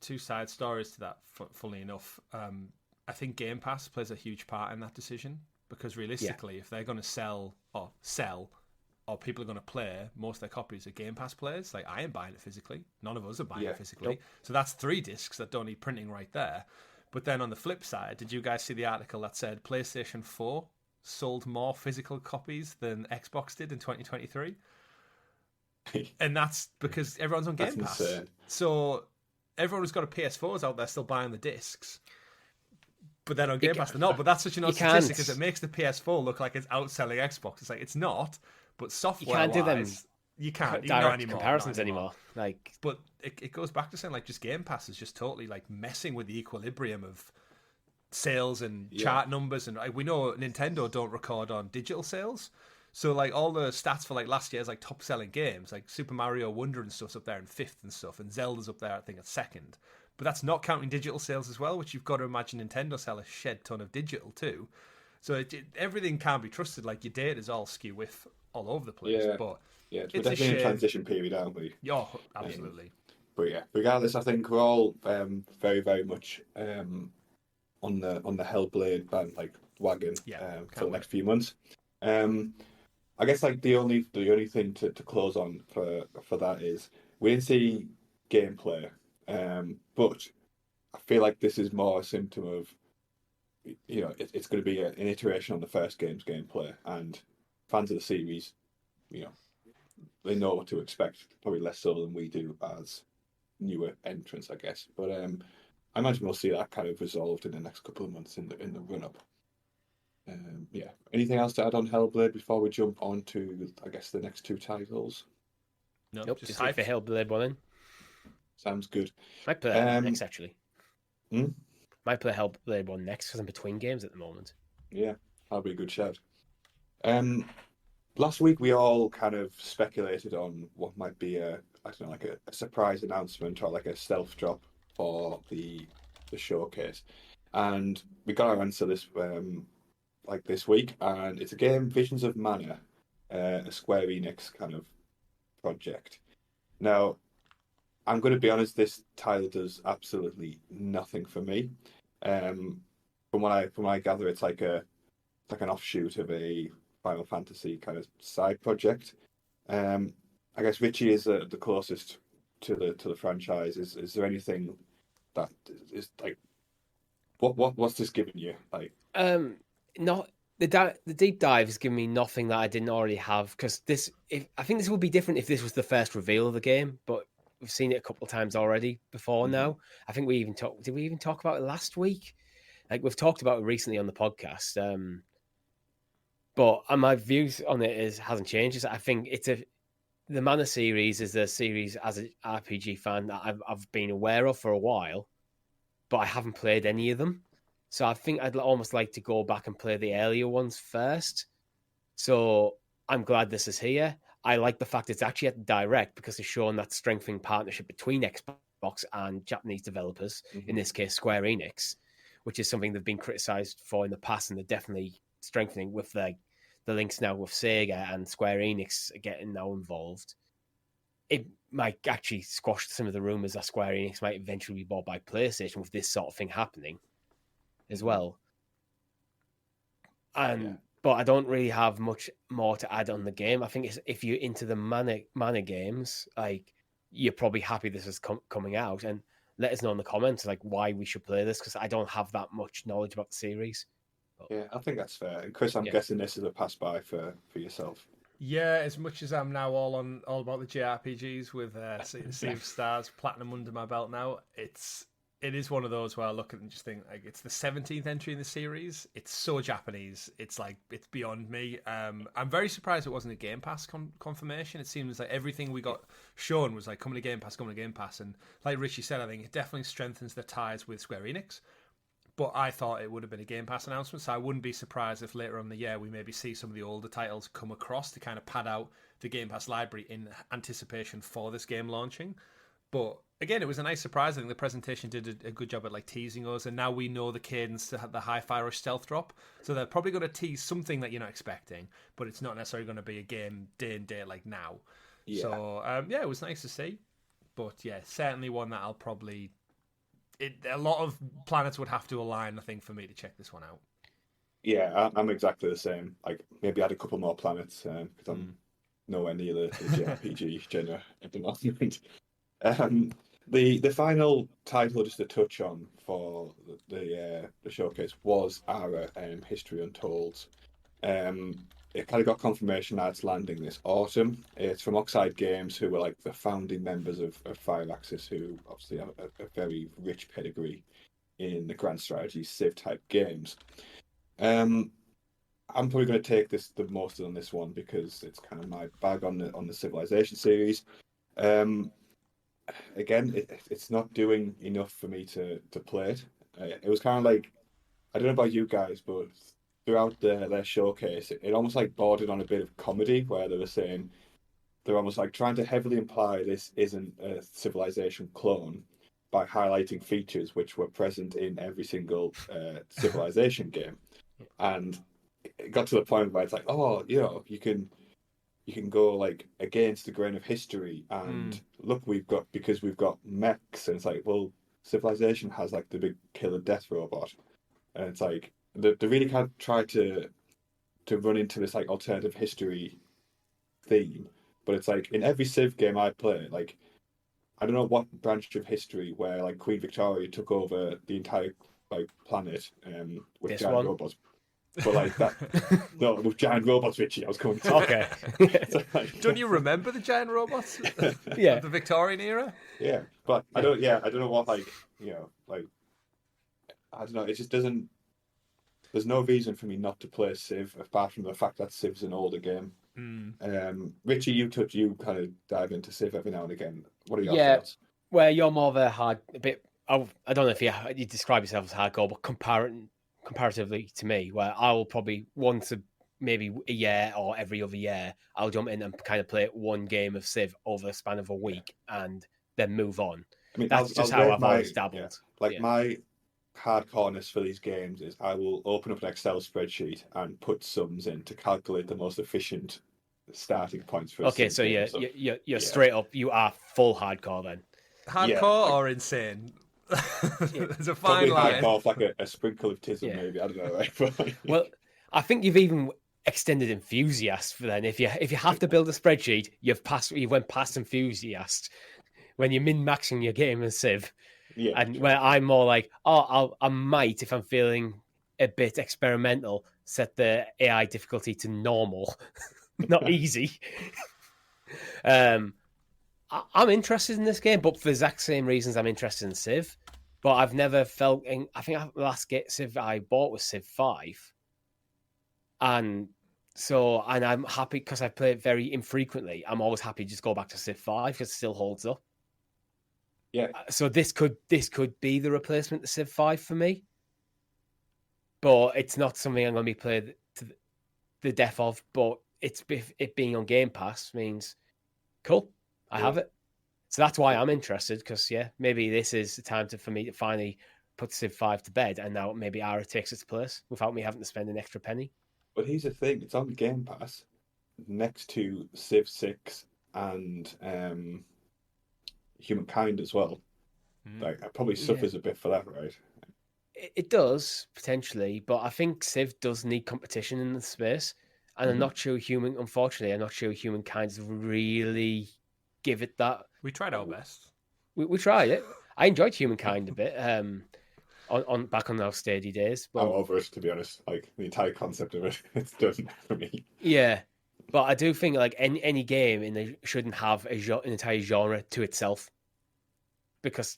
Two side stories to that. Funnily enough, I think Game Pass plays a huge part in that decision, because realistically, if they're going to sell, or people are going to play most of their copies of Game Pass players, like, I ain't buying it physically. None of us are buying it physically. Nope. So that's 3 discs that don't need printing right there. But then on the flip side, did you guys see the article that said PlayStation 4 sold more physical copies than Xbox did in 2023. And that's because everyone's on Game Pass. Insane. So everyone who's got a PS4 is out there still buying the discs. But then on Game Pass, they're not. But that's such an odd statistic because it makes the PS4 look like it's outselling Xbox. It's like, it's not. But software-wise, you can't do direct comparisons anymore. Like, but it goes back to saying, like, just Game Pass is just totally, like, messing with the equilibrium of sales and chart numbers. And like, we know Nintendo don't record on digital sales. So, like, all the stats for, like, last year's, like, top-selling games, like Super Mario Wonder and stuff's up there in 5th and stuff, and Zelda's up there, I think, at 2nd. But that's not counting digital sales as well, which you've got to imagine Nintendo sell a shed ton of digital too. So everything can't be trusted. Like, your data's all skew with all over the place. Yeah. But Yeah, it's we're a definitely in a shame. transition period, aren't we? Oh, absolutely. But yeah, regardless, I think we're all very, very much on the Hellblade wagon for the next few months. I guess like the only thing to close on for that is we didn't see gameplay, but I feel like this is more a symptom of, you know, it's going to be an iteration on the first game's gameplay, and fans of the series, you know, they know what to expect, probably less so than we do as newer entrants, I guess. But I imagine we'll see that kind of resolved in the next couple of months in the run up. Yeah. Anything else to add on Hellblade before we jump on to, I guess, the next two titles? Nope, just hype for Hellblade 1 in. Sounds good. Might play that next, actually. Hmm? Might play Hellblade 1 next because I'm between games at the moment. Yeah, that'll be a good shout. Last week we all kind of speculated on what might be a surprise announcement or like a stealth drop for the showcase, and we got our answer this week, and it's a game, Visions of Mana, a Square Enix kind of project. Now, I'm going to be honest, this title does absolutely nothing for me. From what I gather, it's like an offshoot of a Final Fantasy kind of side project. I guess Richie is the closest to the franchise. Is there anything that is like what's this giving you? Like, not the deep dive has given me nothing that I didn't already have, because I think this would be different if this was the first reveal of the game, but we've seen it a couple of times already before now. I think did we even talk about it last week? Like, we've talked about it recently on the podcast. But my views on it hasn't changed. I think the Mana series is a series as an RPG fan that I've been aware of for a while, but I haven't played any of them. So I think I'd almost like to go back and play the earlier ones first. So I'm glad this is here. I like the fact it's actually at the Direct, because it's shown that strengthening partnership between Xbox and Japanese developers, in this case Square Enix, which is something they've been criticized for in the past, and they're definitely strengthening with the links now with Sega and Square Enix getting now involved. It might actually squash some of the rumors that Square Enix might eventually be bought by PlayStation with this sort of thing happening as well. But I don't really have much more to add on the game. I think if you're into the Mana games, like, you're probably happy this is coming out, and let us know in the comments like why we should play this, because I don't have that much knowledge about the series. Yeah, I think that's fair. And Chris, I'm guessing this is a pass by for yourself. Yeah, as much as I'm now all about the JRPGs with Sea of Stars Platinum under my belt now, it is one of those where I look at it and just think, like, it's the 17th entry in the series. It's so Japanese. It's like, it's beyond me. I'm very surprised it wasn't a Game Pass confirmation. It seems like everything we got shown was like, coming to Game Pass. And like Richie said, I think it definitely strengthens the ties with Square Enix. But I thought it would have been a Game Pass announcement, so I wouldn't be surprised if later on in the year we maybe see some of the older titles come across to kind of pad out the Game Pass library in anticipation for this game launching. But again, it was a nice surprise. I think the presentation did a good job at like teasing us, and now we know the cadence to have the Hi-Fi Rush stealth drop. So they're probably going to tease something that you're not expecting, but it's not necessarily going to be a game day and day like now. Yeah. So yeah, it was nice to see. But yeah, certainly one that I'll probably... a lot of planets would have to align, I think, for me to check this one out. Yeah, I'm exactly the same. Like, maybe add a couple more planets, because I'm nowhere near the JRPG genre at the moment. The final title, just to touch on for the showcase, was our History Untold. It kind of got confirmation that it's landing this autumn. It's from Oxide Games, who were like the founding members of Fireaxis, who obviously have a very rich pedigree in the grand strategy Civ type games. I'm probably going to take the most on this one because it's kind of my bag on the Civilization series. Again, it's not doing enough for me to play it. It was kind of like, I don't know about you guys, but throughout their showcase, it almost like bordered on a bit of comedy where they were saying they're almost like trying to heavily imply this isn't a Civilization clone by highlighting features which were present in every single Civilization game. And it got to the point where it's like, oh, you can go like against the grain of history and look, because we've got mechs, and it's like, well, Civilization has like the big killer death robot, and it's like they really kind of try to run into this like alternative history theme, but it's like in every Civ game I play, like I don't know what branch of history where like Queen Victoria took over the entire like planet with This giant one? robots. But like that, no, with giant robots, Richie. I was coming to. Okay. So, like, Don't you remember the giant robots? Yeah. Of the Victorian era? yeah, but I don't. Yeah, I don't know what like like I don't know. It just doesn't. There's no reason for me not to play Civ apart from the fact that Civ's an older game. Richie, you kind of dive into Civ every now and again. What are your thoughts? Well, you're more of a bit. I don't know if you describe yourself as hardcore, but comparatively to me, where I will probably once maybe a year or every other year, I'll jump in and kind of play one game of Civ over the span of a week and then move on. I mean, that's just how I've always dabbled. My hardcoreness for these games is I will open up an Excel spreadsheet and put sums in to calculate the most efficient starting points for. Okay, so you're straight up. You are full hardcore then. Hardcore or insane? There's a fine line. Hardcore, like a sprinkle of tism, maybe. I don't know. Right? Well, I think you've even extended enthusiast for then. If you have to build a spreadsheet, you went past enthusiast when you're min-maxing your game in Civ. Yeah, and where I'm more like, I might, if I'm feeling a bit experimental, set the AI difficulty to normal, not easy. I'm interested in this game, but for the exact same reasons I'm interested in Civ. But I've never felt. I think the last Civ I bought was Civ 5, and I'm happy because I play it very infrequently. I'm always happy to just go back to Civ 5 because it still holds up. Yeah. So this could be the replacement to Civ 5 for me, but it's not something I'm going to be playing to the death of. But it being on Game Pass means cool. I have it, so that's why I'm interested. Because maybe this is the time for me to finally put Civ 5 to bed, and now maybe Ara takes its place without me having to spend an extra penny. But here's the thing: it's on Game Pass next to Civ 6 and Humankind as well. Like, it probably suffers a bit for that, right? It does potentially, but I think Civ does need competition in the space, and I'm not sure Unfortunately, I'm not sure Humankind's really give it that. We tried our best. We tried it. I enjoyed Humankind a bit. On back on our Rocksteady days, but I'm over it, to be honest. Like the entire concept of it, it's done for me. Yeah, but I do think like any game shouldn't have an entire genre to itself, because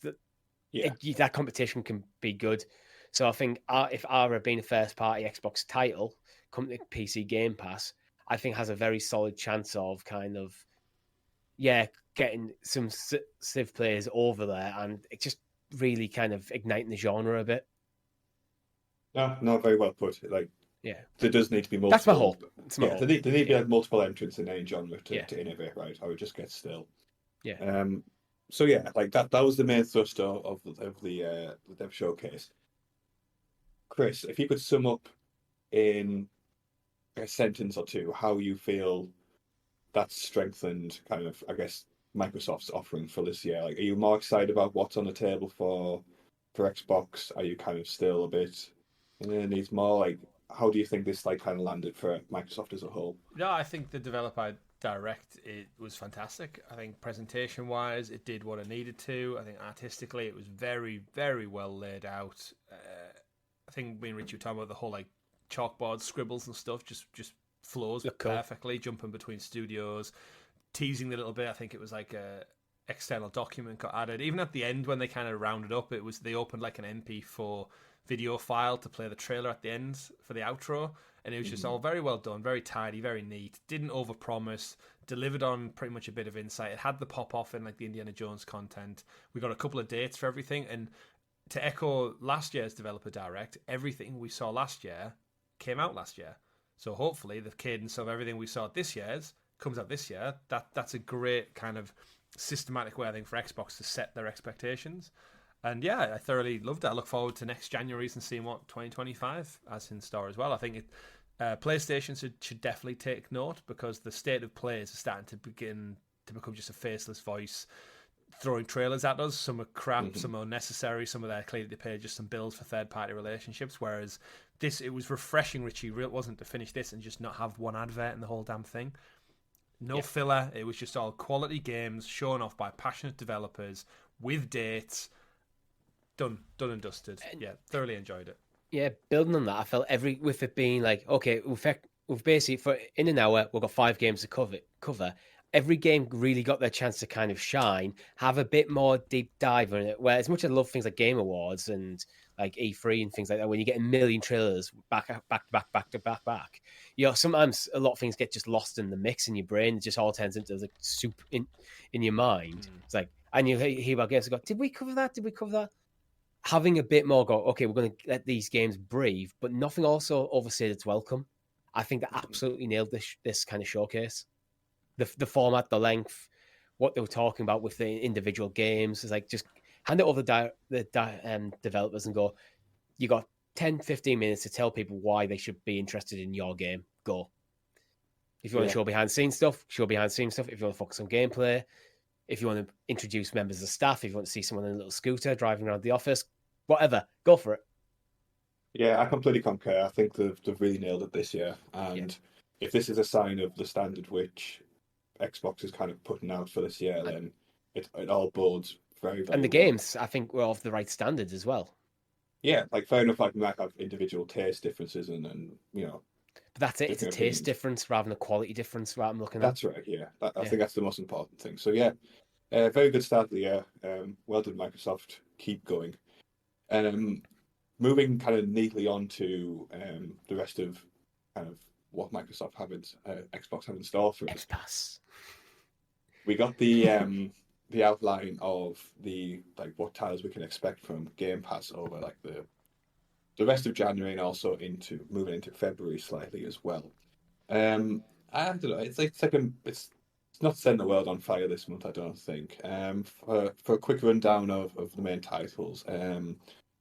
that competition can be good. So I think if Ara being a first party Xbox title, come to PC Game Pass, I think has a very solid chance of kind of getting some Civ players over there, and it just really kind of igniting the genre a bit. No, very well put. Like, there does need to be multiple. That's my hope. There need to be like multiple entrants in any genre to innovate, right? Or it just gets stale. Yeah. So like that was the main thrust of the dev showcase. Chris, if you could sum up in a sentence or two how you feel that's strengthened kind of, I guess, Microsoft's offering for this year. Like, are you more excited about what's on the table for Xbox? Are you kind of still a bit needs more? Like, how do you think this like kind of landed for Microsoft as a whole? No, I think the developer direct, it was fantastic. I think presentation wise, it did what it needed to. I think artistically, it was very, very well laid out. I think me and Richie were talking about the whole like chalkboard scribbles and stuff just flows perfectly, jumping between studios, teasing the little bit. I think it was like a external document got added. Even at the end when they kind of rounded up, they opened like an MP4 video file to play the trailer at the end for the outro, and it was just all very well done, very tidy, very neat. Didn't overpromise, delivered on pretty much a bit of insight. It had the pop off in like the Indiana Jones content. We got a couple of dates for everything, and to echo last year's developer direct, everything we saw last year came out last year. So hopefully the cadence of everything we saw this year's comes out this year. That's a great kind of systematic way, I think, for Xbox to set their expectations. And yeah, I thoroughly loved it. I look forward to next January's and seeing what 2025 has in store as well. I think PlayStation should definitely take note, because the state of play is starting to become just a faceless voice, throwing trailers at us. Some are crap, some are unnecessary, some of them clearly they pay just some bills for third-party relationships, whereas it was refreshing, Richie, it wasn't to finish this and just not have one advert in the whole damn thing. No filler. It was just all quality games shown off by passionate developers with dates. Done and dusted. Yeah, thoroughly enjoyed it. Yeah, building on that, I felt with it being like, okay, we've basically, for in an hour, we've got 5 games to cover. Every game really got their chance to kind of shine, have a bit more deep dive in it. Where as much as I love things like Game Awards and like E3 and things like that, when you get a million trailers back to back, sometimes a lot of things get just lost in the mix in your brain. It just all turns into like soup in your mind. It's like, and you hear about games and go, did we cover that? Having a bit more okay, we're going to let these games breathe, but nothing also overstayed its welcome. I think they absolutely nailed this kind of showcase. The format, the length, what they were talking about with the individual games is like, just hand it over to the developers and go, you got 10-15 minutes to tell people why they should be interested in your game. Go. If you want to show behind the scenes stuff, show behind the scenes stuff. If you want to focus on gameplay, if you want to introduce members of staff, if you want to see someone in a little scooter driving around the office, whatever, go for it. Yeah, I completely concur. I think they've really nailed it this year. And if this is a sign of the standard which Xbox is kind of putting out for this year, then it all bodes very, very And the well. games, I think, were of the right standards as well. Yeah, like fair enough, like we might have individual taste differences and But that's it. It's a taste difference rather than a quality difference. What I'm looking at. That's right. Yeah, I think that's the most important thing. So yeah, very good start of the year. Well done, Microsoft. Keep going. Moving kind of neatly on to the rest of kind of what Microsoft Xbox have in store for us. X-Pass. We got the outline of what titles we can expect from Game Pass over like the rest of January and also moving into February slightly as well. I don't know. It's not setting the world on fire this month, I don't think. For a quick rundown of the main titles,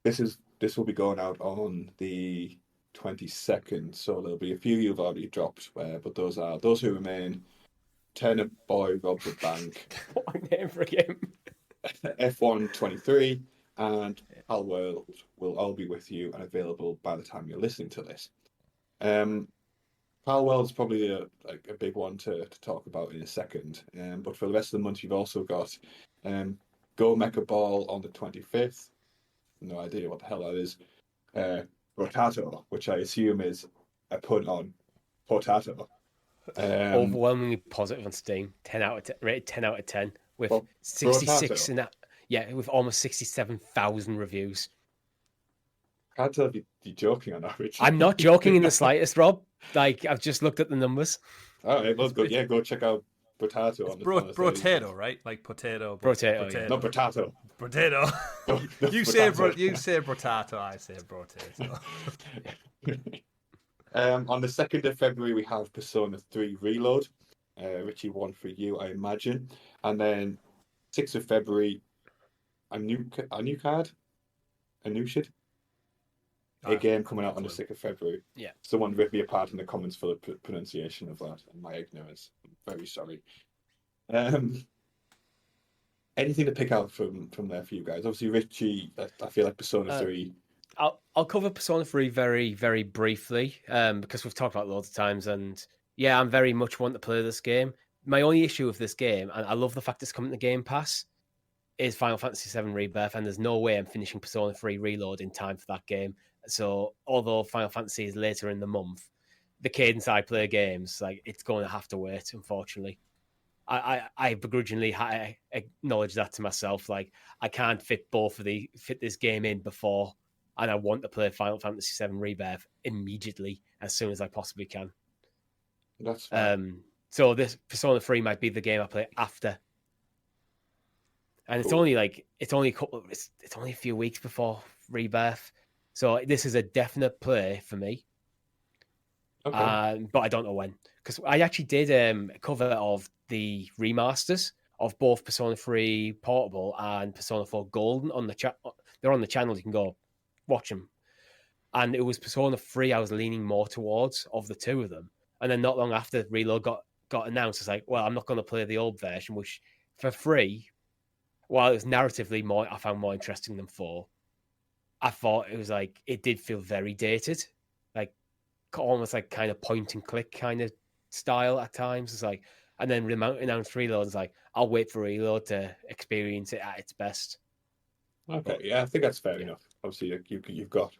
this will be going out on the 22nd, so there'll be a few you've already dropped, but those are Those Who Remain, Turnip Boy Robs the Bank, What a name for a game. F1 23, and Pal World will all be with you and available by the time you're listening to this. Pal World's probably a big one to talk about in a second, but for the rest of the month you've also got Go Mecha Ball on the 25th. No idea what the hell that is. Rotato, which I assume is a pun on potato. Overwhelmingly positive on Steam. 10 out of 10, rated 10 out of 10 with 66 in that. Yeah, with almost 67,000 reviews. I can't tell if you're joking or not, Richard. I'm not joking in the slightest, Rob. Like, I've just looked at the numbers. All right, let's go. Yeah, go check out Potato. Potato, right? Like potato. Potato. Potato. No, potato. Potato. You say potato, I say potato. On the 2nd of February, we have Persona 3 Reload. Richie, one for you, I imagine. And then 6th of February, a new shit. A game coming out on the 6th of February. Yeah. Someone rip me apart in the comments for the pronunciation of that and my ignorance. I'm very sorry. Anything to pick out from there for you guys? Obviously, Richie, I feel like Persona 3. I'll cover Persona 3 very, very briefly because we've talked about it loads of times. And yeah, I'm very much want to play this game. My only issue with this game, and I love the fact it's coming to Game Pass, is Final Fantasy VII Rebirth, and there's no way I'm finishing Persona 3 Reload in time for that game. So although Final Fantasy is later in the month, the cadence I play games, like, it's going to have to wait, unfortunately. I begrudgingly acknowledge that to myself. Like, I can't fit this game in before, and I want to play Final Fantasy VII Rebirth immediately as soon as I possibly can. That's fine. So this Persona 3 might be the game I play after. And it's only a few weeks before Rebirth. So this is a definite play for me. Okay. But I don't know when. Because I actually did a cover of the remasters of both Persona 3 Portable and Persona 4 Golden on the chat. They're on the channel. You can go watch them. And it was Persona 3 I was leaning more towards of the two of them. And then not long after Reload got announced, it's like, well, I'm not going to play the old version, which for 3, while it was narratively I found more interesting than 4. I thought it was like, it did feel very dated, like almost like kind of point and click kind of style at times. It's like, and then announced Reload, it's like, I'll wait for Reload to experience it at its best. Okay, yeah, I think that's fair enough. Obviously, you've got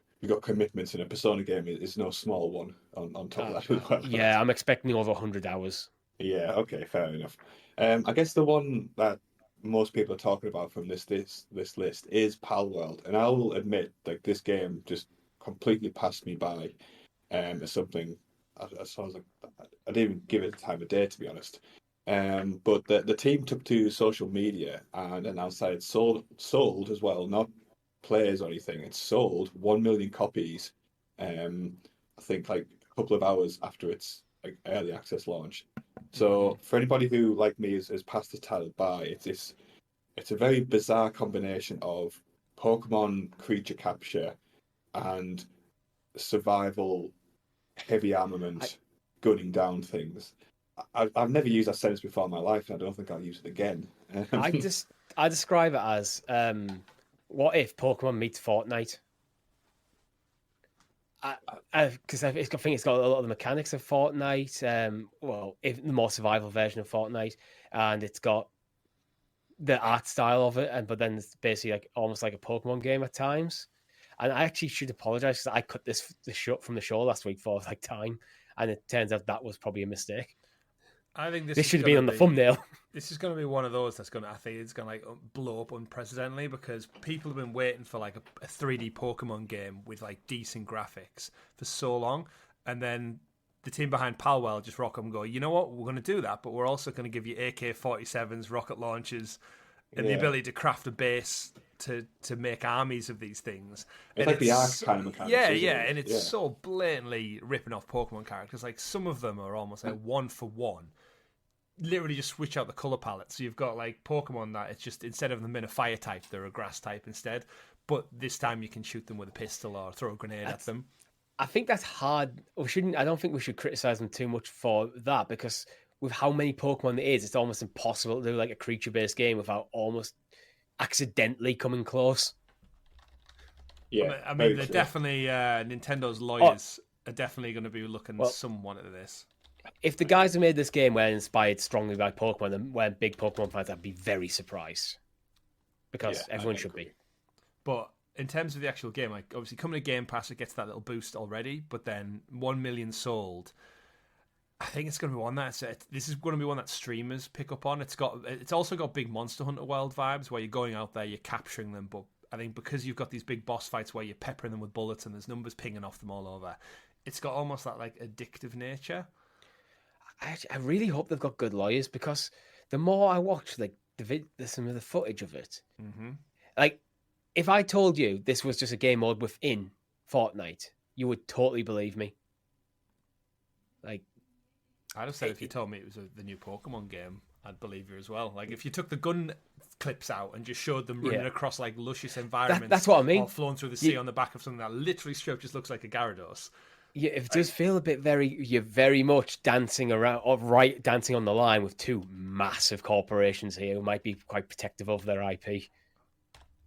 commitments in a Persona game. It's no small one on top of that as well. Yeah, I'm expecting over 100 hours. Yeah, okay, fair enough. I guess the one that most people are talking about from this list is Palworld, and I will admit, like, this game just completely passed me by. As something, as far as I didn't even give it the time of day, to be honest. But the team took to social media and announced that it's sold as well, not plays or anything. It's sold 1 million copies. I think like a couple of hours after its like early access launch. So for anybody who, like me, has passed the title by, it's a very bizarre combination of Pokemon creature capture and survival, heavy armament, gunning down things. I've never used that sentence before in my life, and I don't think I'll use it again. I describe it as what if Pokemon meets Fortnite? Because I think it's got a lot of the mechanics of Fortnite. Well, if the more survival version of Fortnite, and it's got the art style of it, but then it's basically like almost like a Pokemon game at times. And I actually should apologize because I cut the show from the show last week for like time, and it turns out that was probably a mistake. I think this should have been on the thumbnail. This is going to be one of those that's going to, I think it's going to like blow up unprecedentedly, because people have been waiting for like a 3D Pokemon game with like decent graphics for so long, and then the team behind Palworld just rock up and go, you know what, we're going to do that, but we're also going to give you AK-47s, rocket launchers, and the ability to craft a base to make armies of these things. It's like the Ark kind of mechanics. And it's so blatantly ripping off Pokemon characters. Like, some of them are almost like one for one. Literally just switch out the color palette. So you've got like Pokemon that it's just, instead of them being a fire type, they're a grass type instead. But this time you can shoot them with a pistol or throw a grenade at them. I think that's hard. I don't think we should criticize them too much for that, because with how many Pokemon there is, it's almost impossible to do like a creature-based game without almost accidentally coming close. Yeah, I mean, they're definitely Nintendo's lawyers are definitely going to be looking somewhat at this. If the guys who made this game were inspired strongly by Pokemon and were big Pokemon fans, I'd be very surprised, because everyone should be. But in terms of the actual game, like, obviously coming to Game Pass, it gets that little boost already. But then 1 million sold. I think it's going to be one that this is going to be one that streamers pick up on. It's also got big Monster Hunter World vibes, where you're going out there, you're capturing them. But I think because you've got these big boss fights where you're peppering them with bullets and there's numbers pinging off them all over, it's got almost that like addictive nature. I really hope they've got good lawyers, because the more I watch like some of the footage of it, like, if I told you this was just a game mode within Fortnite, you would totally believe me. Like, I'd have said if you told me it was the new Pokemon game, I'd believe you as well. Like, if you took the gun clips out and just showed them running across like luscious environments, that's what I mean, or flowing through the sea on the back of something that literally straight up just looks like a Gyarados. Yeah, it does feel a bit you're very much dancing around, or dancing on the line with two massive corporations here who might be quite protective of their IP.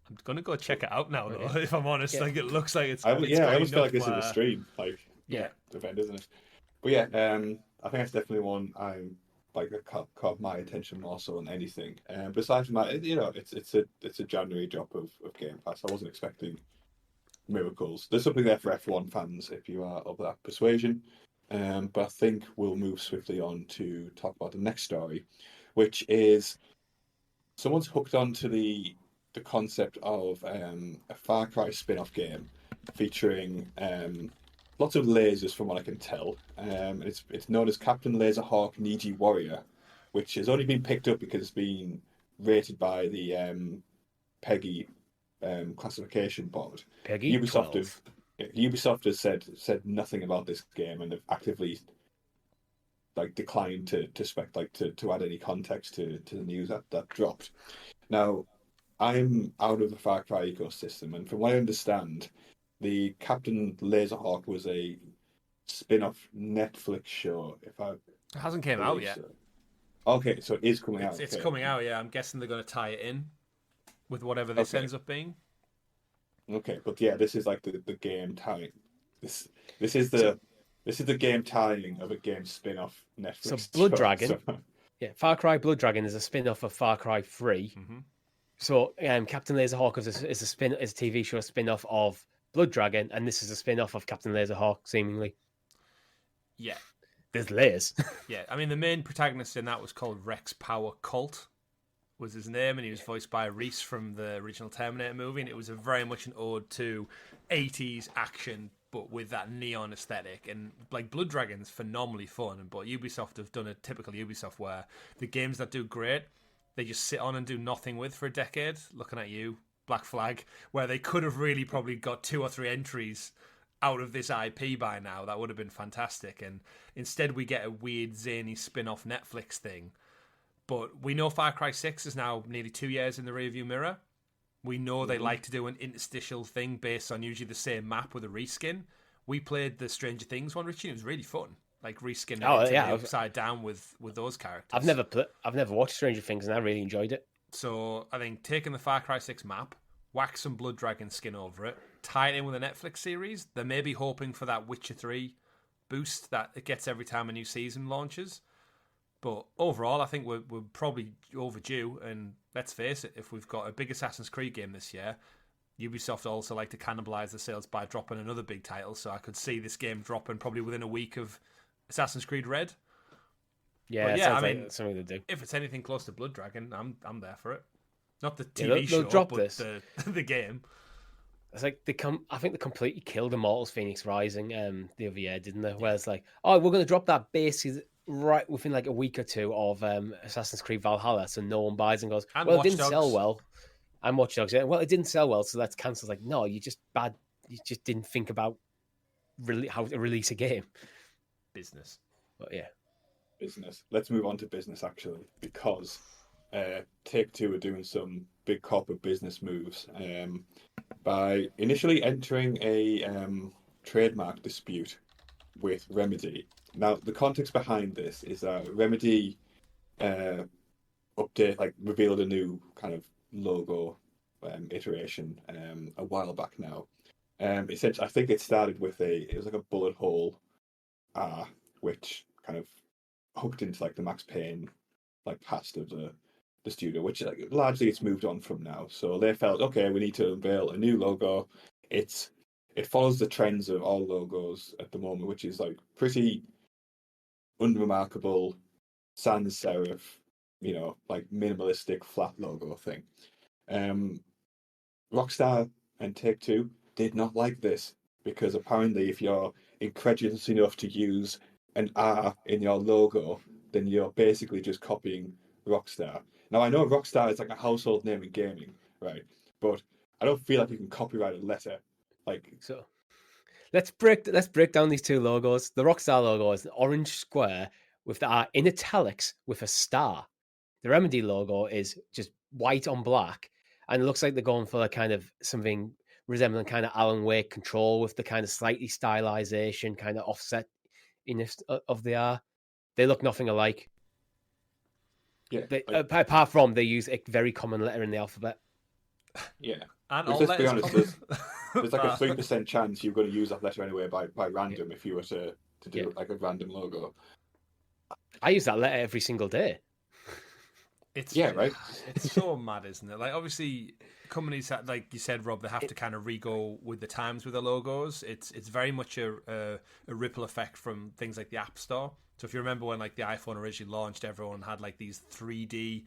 I'm gonna go check it out now, though. If I'm honest, like, it looks like it's. I always feel like this is a stream, like event, isn't it? But yeah, I think that's definitely one I'm like that caught my attention more so than anything. Besides from that, it's a January drop of Game Pass. I wasn't expecting miracles. There's something there for F1 fans if you are of that persuasion. But I think we'll move swiftly on to talk about the next story, which is someone's hooked onto the concept of a Far Cry spin-off game featuring lots of lasers, from what I can tell. It's known as Captain Laserhawk Niji Warrior, which has only been picked up because it's been rated by the PEGI classification board. Peggy Ubisoft 12. Ubisoft has said nothing about this game and have actively declined to add any context to the news that dropped. Now, I'm out of the Far Cry ecosystem, and from what I understand, the Captain Laserhawk was a spin-off Netflix show. If I It hasn't came out yet. so. Okay, so it is coming out. It's okay. coming out, yeah. I'm guessing they're going to tie it in with whatever this ends up being. Okay, but yeah, this is like the game tying. This is the game tying of a game spin-off Netflix. So Blood show, Dragon, so- yeah, Far Cry Blood Dragon is a spin-off of Far Cry 3. Mm-hmm. So Captain Laserhawk is a TV show spin-off of Blood Dragon, and this is a spin-off of Captain Laserhawk, seemingly. Yeah. There's layers. Yeah, I mean, the main protagonist in that was called Rex Power Colt, was his name, and he was voiced by Reese from the original Terminator movie, and it was very much an ode to 80s action, but with that neon aesthetic. And like Blood Dragon's phenomenally fun, but Ubisoft have done a typical Ubisoft where the games that do great, they just sit on and do nothing with for a decade. Looking at you, Black Flag, where they could have really probably got 2 or 3 entries out of this IP by now. That would have been fantastic. And instead we get a weird zany spin-off Netflix thing. But we know Far Cry 6 is now nearly 2 years in the rearview mirror. We know they like to do an interstitial thing based on usually the same map with a reskin. We played the Stranger Things one, Richie, and it was really fun. Like reskinning it the upside down with those characters. I've never watched Stranger Things, and I really enjoyed it. So I think taking the Far Cry 6 map, whack some Blood Dragon skin over it, tie it in with a Netflix series. They may be hoping for that Witcher 3 boost that it gets every time a new season launches. But overall, I think we're probably overdue. And let's face it, if we've got a big Assassin's Creed game this year, Ubisoft also like to cannibalise the sales by dropping another big title. So I could see this game dropping probably within a week of Assassin's Creed Red. Yeah, I mean, something to do. If it's anything close to Blood Dragon, I'm there for it. Not the TV they'll show, drop but this. the game. It's like I think they completely killed Immortals Phoenix Rising the other year, didn't they? Where it's like, oh, we're going to drop that base right within like a week or two of Assassin's Creed Valhalla, so no one buys and goes, And well, Watch it didn't Dogs. sell well. And Watch Dogs, yeah, well, it didn't sell well, so let's cancel. It's like, no, you just bad. You just didn't think about how to release a game. Business. But yeah, business. Let's move on to business actually, because Take-Two are doing some big corporate business moves by initially entering a trademark dispute with Remedy. Now, the context behind this is that Remedy revealed a new kind of logo iteration a while back now. Essentially, I think it started with it was like a bullet hole R, which kind of hooked into like the Max Payne like past of the studio, which like largely it's moved on from now. So they felt, okay, we need to unveil a new logo. It follows the trends of all logos at the moment, which is like pretty unremarkable, sans serif, like minimalistic flat logo thing. Rockstar and Take-Two did not like this because apparently if you're incredulous enough to use an R in your logo, then you're basically just copying Rockstar. Now, I know Rockstar is like a household name in gaming, right? But I don't feel like you can copyright a letter. So let's break down these two logos. The Rockstar logo is an orange square with the R in italics with a star. The Remedy logo is just white on black, and it looks like they're going for a kind of something resembling kind of Alan Wake Control with the kind of slightly stylization, kind of offset of the R. They look nothing alike. Yeah. Apart from they use a very common letter in the alphabet. Yeah. And Let's all just be letters honest, common. there's like a 3% chance you're going to use that letter anyway by random if you were to do like a random logo. I use that letter every single day. It's Yeah, right. It's so mad, isn't it? Like, obviously, companies like you said, Rob, they have to kind of re-go with the times with the logos. It's very much a ripple effect from things like the App Store. So if you remember when like the iPhone originally launched, everyone had like these 3D,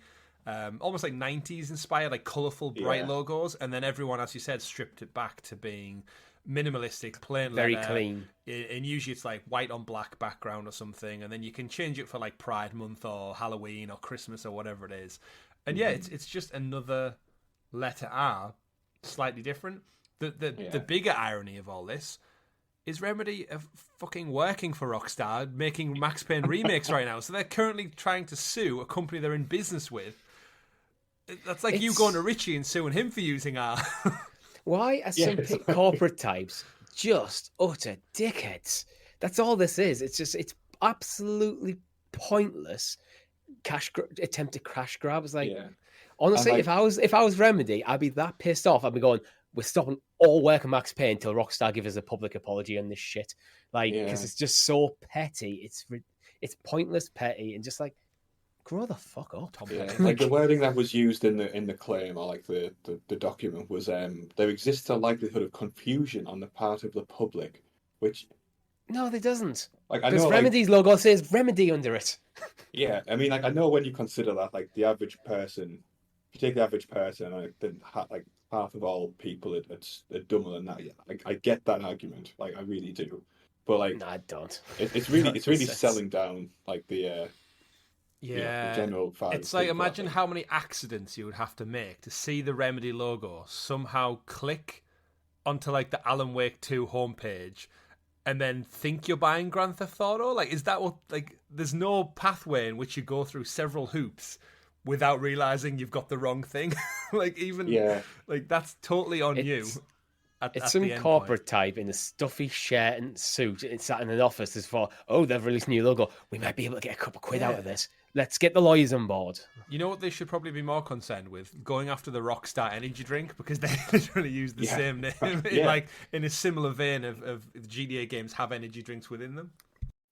almost like 90s inspired, like colorful, bright logos, and then everyone, as you said, stripped it back to being minimalistic, plain Very leather, clean. and usually it's like white on black background or something, and then you can change it for like Pride Month or Halloween or Christmas or whatever it is. And yeah, it's just another letter R, slightly different. The bigger irony of all this is Remedy are fucking working for Rockstar, making Max Payne remakes right now. So they're currently trying to sue a company they're in business with. That's like you going to Richie and suing him for using R. Why are some corporate types just utter dickheads? That's all this is. It's absolutely pointless attempt to crash grab. It's like, honestly, like, if I was Remedy, I'd be that pissed off. I'd be going, we're stopping all work on Max Payne until Rockstar gives us a public apology on this shit. Like, because it's just so petty. It's pointless, petty, and just like, grow the fuck up. Like the wording that was used in the claim, or like the document, was there exists a likelihood of confusion on the part of the public, which no, there doesn't. Like, I because know, Remedy's logo says Remedy under it. Yeah, I mean, like, I know when you consider that, like, the average person, if you take the average person, then like half of all people are dumber than that. Yeah, like, I get that argument, like, I really do, but like, no, I don't. It's really selling down like the general vibe. It's like, imagine how many accidents you would have to make to see the Remedy logo somehow click onto like the Alan Wake 2 homepage and then think you're buying Grand Theft Auto. Like, is that what, like, there's no pathway in which you go through several hoops without realizing you've got the wrong thing. Like, even like, that's totally on you. It's some corporate type in a stuffy shirt and suit. It's sat in an office as for, they've released a new logo. We might be able to get a couple of quid out of this. Let's get the lawyers on board. You know what they should probably be more concerned with? Going after the Rockstar energy drink, because they literally use the same name. Like, in a similar vein of GTA games have energy drinks within them.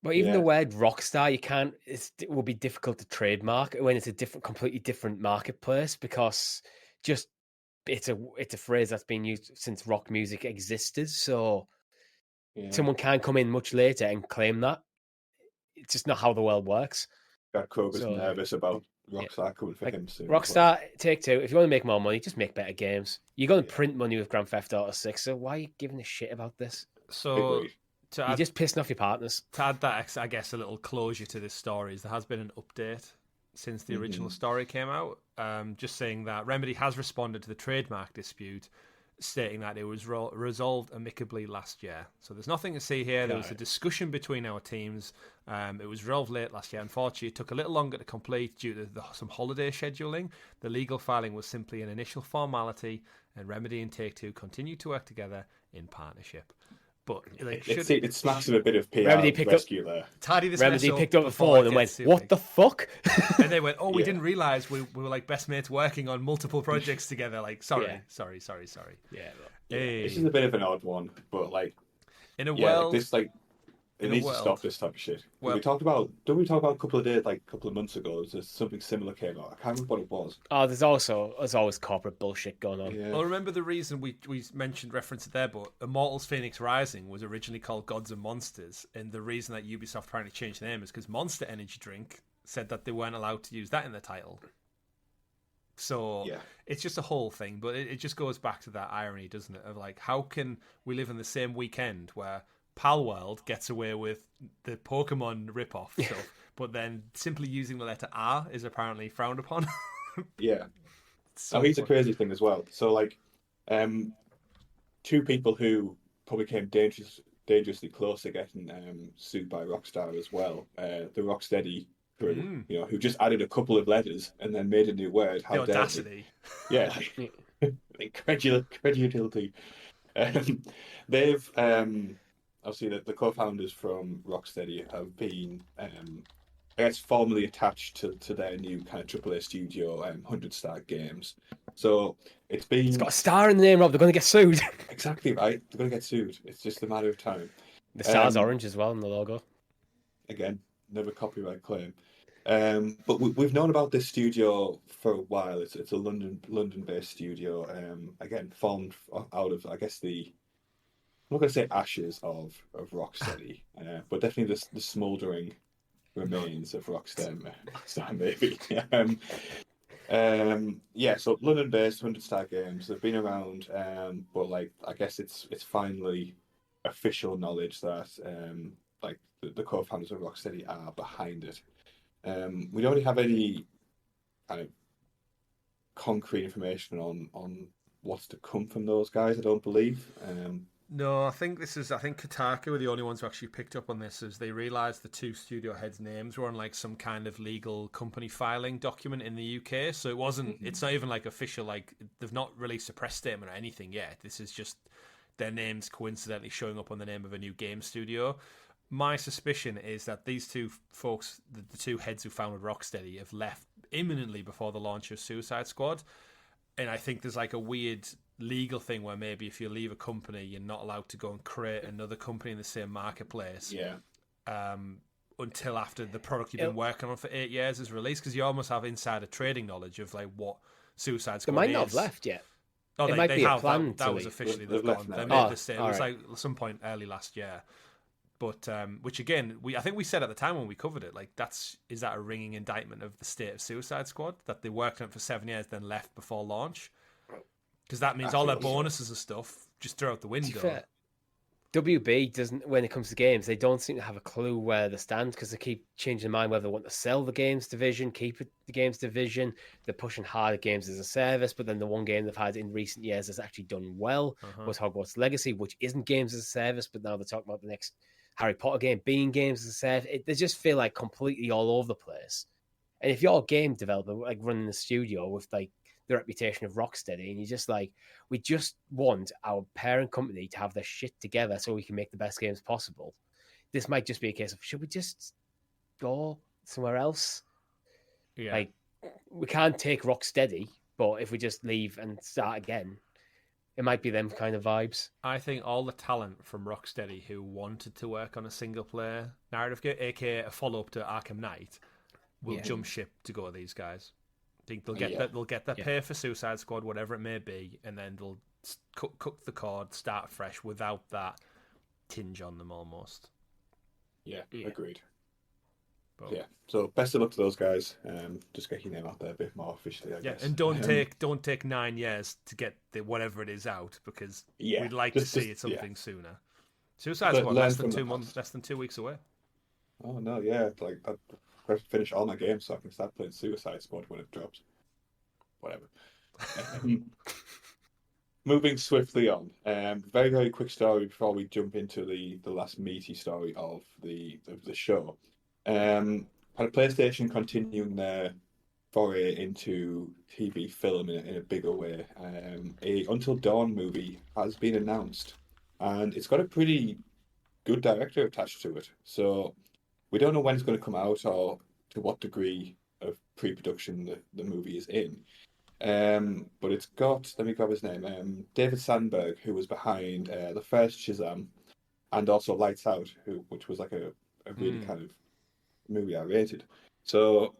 But even the word Rockstar, it will be difficult to trademark when it's a completely different marketplace, because just it's a phrase that's been used since rock music existed. So someone can come in much later and claim that. It's just not how the world works. Kroger's nervous about Rockstar coming for him soon. Rockstar, Take-Two, if you want to make more money, just make better games. You're going to print money with Grand Theft Auto 6, so why are you giving a shit about this? So you're just pissing off your partners. To add that, I guess, a little closure to this story is there has been an update since the original story came out, just saying that Remedy has responded to the trademark dispute, stating that it was resolved amicably last year. So there's nothing to see here. There was a discussion between our teams. It was resolved late last year. Unfortunately, it took a little longer to complete due to some holiday scheduling. The legal filing was simply an initial formality, and Remedy and Take-Two continue to work together in partnership. But like, it smacks of a bit of PR rescue there. Remedy picked up the phone and went, "What the fuck?" And they went, we didn't realize we were like best mates working on multiple projects together. Like, sorry. Yeah, this is a bit of an odd one, but like, in a world, this like. It needs to stop this type of shit. Well, we talked about a couple of months ago? There's something similar came out. I can't remember what it was. Oh, there's always corporate bullshit going on. Yeah. Well, remember the reason we referenced it there, but Immortals Phoenix Rising was originally called Gods and Monsters, and the reason that Ubisoft trying to change the name is because Monster Energy Drink said that they weren't allowed to use that in the title. So it's just a whole thing, but it just goes back to that irony, doesn't it? Of like, how can we live in the same weekend where Palworld gets away with the Pokemon ripoff stuff, but then simply using the letter R is apparently frowned upon? Here's a crazy thing as well. So like, two people who probably came dangerously close to getting sued by Rockstar as well. The Rocksteady crew, who just added a couple of letters and then made a new word. How the audacity! Incredulity. They've obviously the co-founders from Rocksteady have been, I guess, formally attached to their new kind of AAA studio, 100 Star Games. So it's got a star in the name, Rob. They're going to get sued. Exactly right. They're going to get sued. It's just a matter of time. The star's orange as well in the logo. Again, another copyright claim. But we've known about this studio for a while. It's a London-based studio. Again, formed out of, I guess, I'm not going to say ashes of Rocksteady, but definitely the smouldering remains of Rockstar maybe. Yeah, so London-based 100 Star Games. They've been around, but like I guess it's finally official knowledge that like the co-founders of Rocksteady are behind it. We don't really have any kind of concrete information on what's to come from those guys. I don't believe. No, I think Kotaku were the only ones who actually picked up on this, as they realised the two studio heads' names were on like some kind of legal company filing document in the UK. So it wasn't. It's not even like official. Like they've not released a press statement or anything yet. This is just their names coincidentally showing up on the name of a new game studio. My suspicion is that these two folks, the two heads who founded Rocksteady, have left imminently before the launch of Suicide Squad. And I think there's like a weird legal thing where maybe if you leave a company, you're not allowed to go and create another company in the same marketplace. Yeah. Until after the product you've been working on for 8 years is released, because you almost have insider trading knowledge of like what Suicide Squad is. They might not have left yet. Oh, it might be a plan. That was officially they've left gone. now. They made this. It was right. like some point early last year. But which again, I think we said at the time when we covered it, like is that a ringing indictment of the state of Suicide Squad, that they worked on it for 7 years, then left before launch? Because that means all their bonuses and stuff just throw out the window. Fair, WB doesn't, when it comes to games, they don't seem to have a clue where they stand, because they keep changing their mind whether they want to sell the games division, keep it the games division. They're pushing hard at games as a service, but then the one game they've had in recent years has actually done well was Hogwarts Legacy, which isn't games as a service, but now they're talking about the next Harry Potter game being games as a service. They just feel like completely all over the place. And if you're a game developer, like running a studio with like the reputation of Rocksteady, and you're just like, we just want our parent company to have their shit together so we can make the best games possible. This might just be a case of, should we just go somewhere else? Yeah. Like, we can't take Rocksteady, but if we just leave and start again, it might be them kind of vibes. I think all the talent from Rocksteady who wanted to work on a single player narrative game, aka a follow up to Arkham Knight, will jump ship to go to these guys. I think they'll get that. They'll get that pay for Suicide Squad, whatever it may be, and then they'll cook the cord, start fresh without that tinge on them almost. Yeah. Agreed. But, yeah. So best of luck to those guys. Just get your name out there a bit more officially, I guess. And don't take 9 years to get the whatever it is out, because we'd like to see it something sooner. Suicide Squad less than 2 months, less than 2 weeks away. Oh no, yeah, like I have to finish all my games so I can start playing Suicide Squad when it drops. Whatever. Moving swiftly on. Very, very quick story before we jump into the last meaty story of the show. Had a PlayStation continuing their foray into TV film in a bigger way. A Until Dawn movie has been announced, and it's got a pretty good director attached to it. So we don't know when it's going to come out or to what degree of pre-production the movie is in. But it's got, let me grab his name, David Sandberg, who was behind the first Shazam and also Lights Out, which was like a really kind of movie I rated. So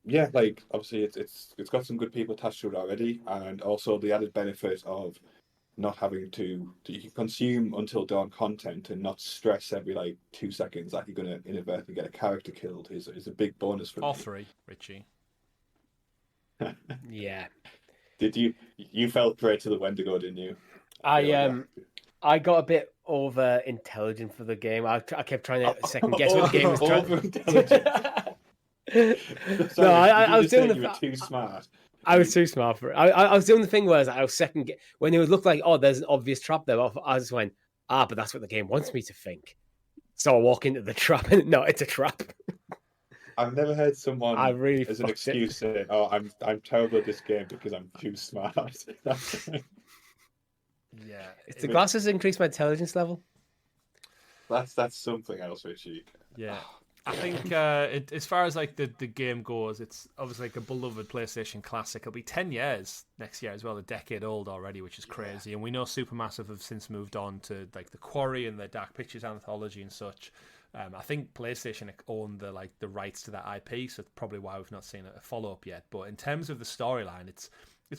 yeah, like obviously it's got some good people attached to it already, and also the added benefit of not having to you can consume Until Dawn content and not stress every like 2 seconds that you're going to inadvertently get a character killed is a big bonus for All me. three, Richie. Yeah. Did you felt great to the Wendigo, didn't you? I got a bit over intelligent for the game. I kept trying to second guess what the game was trying. Sorry, No, I was doing you were too smart. I was too smart for it. I was doing the thing where I was when it would look like, oh, there's an obvious trap there. I just went, but that's what the game wants me to think. So I walk into the trap, and no, it's a trap. I've never heard someone really as an excuse say, "Oh, I'm terrible at this game because I'm too smart." Yeah, it's the glasses increase my intelligence level. That's something else, Richie. Yeah. I think as far as like the game goes, it's obviously like a beloved PlayStation classic. It'll be 10 years next year as well, a decade old already, which is crazy. And we know Supermassive have since moved on to like The Quarry and the Dark Pictures anthology and such. I think PlayStation own the rights to that IP, so it's probably why we've not seen a follow up yet. But in terms of the storyline, it's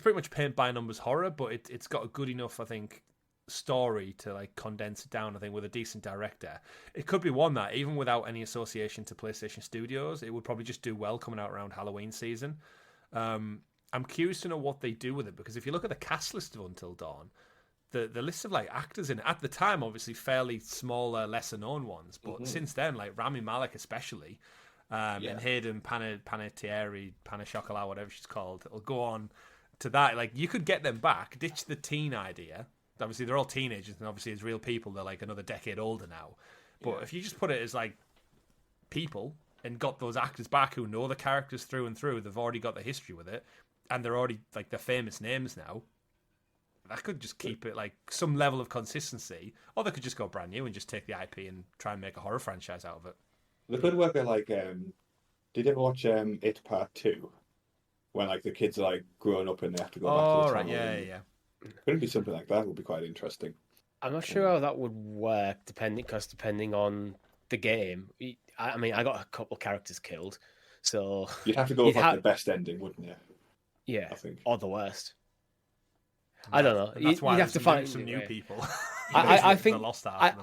pretty much paint by numbers horror, but it's got a good enough, I think, story to like condense it down. I think with a decent director, it could be one that even without any association to PlayStation Studios, it would probably just do well coming out around Halloween season. I'm curious to know what they do with it, because if you look at the cast list of Until Dawn, the list of like actors in it, at the time, obviously fairly smaller, lesser known ones, but since then, like Rami Malek especially, and Hayden Panettiere, Chocolat, whatever she's called, it'll go on to that. Like, you could get them back, ditch the teen idea. Obviously, they're all teenagers, and obviously, as real people, they're like another decade older now. But if you just put it as like people and got those actors back who know the characters through and through, they've already got the history with it, and they're already like they're famous names now. That could just keep it like some level of consistency, or they could just go brand new and just take the IP and try and make a horror franchise out of it. They could work at like, did you ever watch It Part 2? When like the kids are like growing up and they have to go back to the town. Yeah. Could it be something like that? Would be quite interesting. I'm not sure how that would work, depending on the game. I mean, I got a couple characters killed, so you'd have to go with like the best ending, wouldn't you? Yeah, I think, or the worst. I don't know. That's why you'd have to find some new people. I think lost out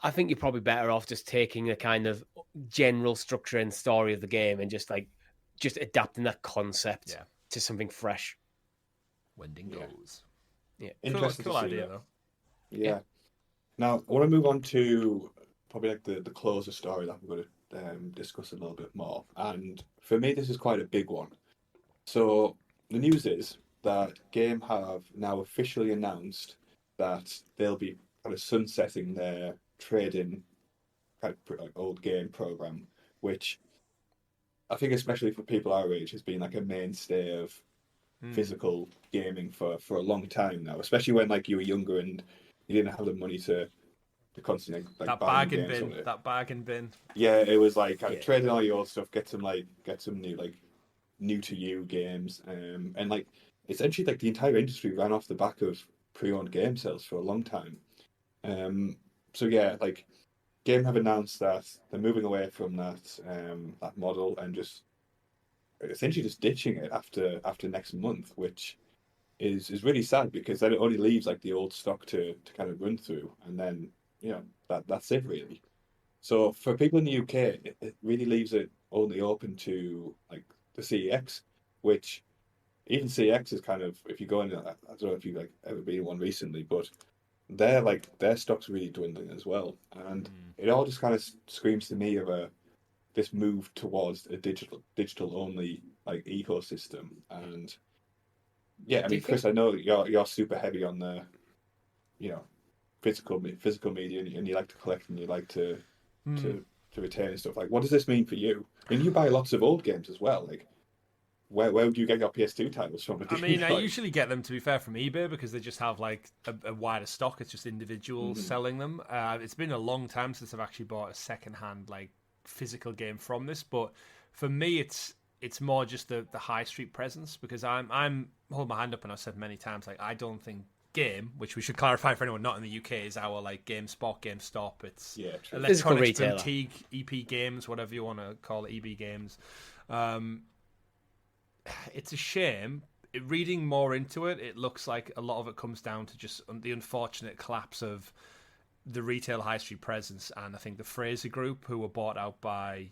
I think you're probably better off just taking the kind of general structure and story of the game and just adapting that concept to something fresh. Wendigos. Yeah, interesting. Cool idea though. Yeah. Now I want to move on to probably like the closer story that we're going to discuss a little bit more. And for me, this is quite a big one. So the news is that Game have now officially announced that they'll be kind of sunsetting their trade-in kind of like old game program, which I think, especially for people our age, has been like a mainstay of physical gaming for a long time now. Especially when like you were younger and you didn't have the money to constantly like that buying bargain games bin. That bargain bin. Yeah, it was like trade in all your old stuff, get some new like new to you games, and like essentially like the entire industry ran off the back of pre-owned game sales for a long time. So yeah, like Game have announced that they're moving away from that model and just essentially just ditching it after next month, which is really sad, because then it only leaves like the old stock to kind of run through, and then that's it really. So for people in the UK, it really leaves it only open to like the CEX, which even CEX is kind of, if you go in, I don't know if you've like ever been in one recently, but their stock's really dwindling as well, and it all just kind of screams to me of this move towards a digital only like ecosystem. And yeah, I mean, Chris, I know you're super heavy on the physical media, and you like to collect and you like to retain and stuff. Like, what does this mean for you? And you buy lots of old games as well. Like, where would you get your PS2 titles from? I mean, I usually get them, to be fair, from eBay, because they just have like a wider stock. It's just individuals selling them. It's been a long time since I've actually bought a secondhand like physical game from this, but for me, it's more just the high street presence, because I'm holding my hand up, and I've said many times, like, I don't think Game, which we should clarify for anyone not in the UK, is our like GameSpot, GameStop. It's Electronics Boutique, EP Games, whatever you want to call it, EB Games. It's a shame. Reading more into it, it looks like a lot of it comes down to just the unfortunate collapse of the retail high street presence, and I think the Fraser Group, who were bought out by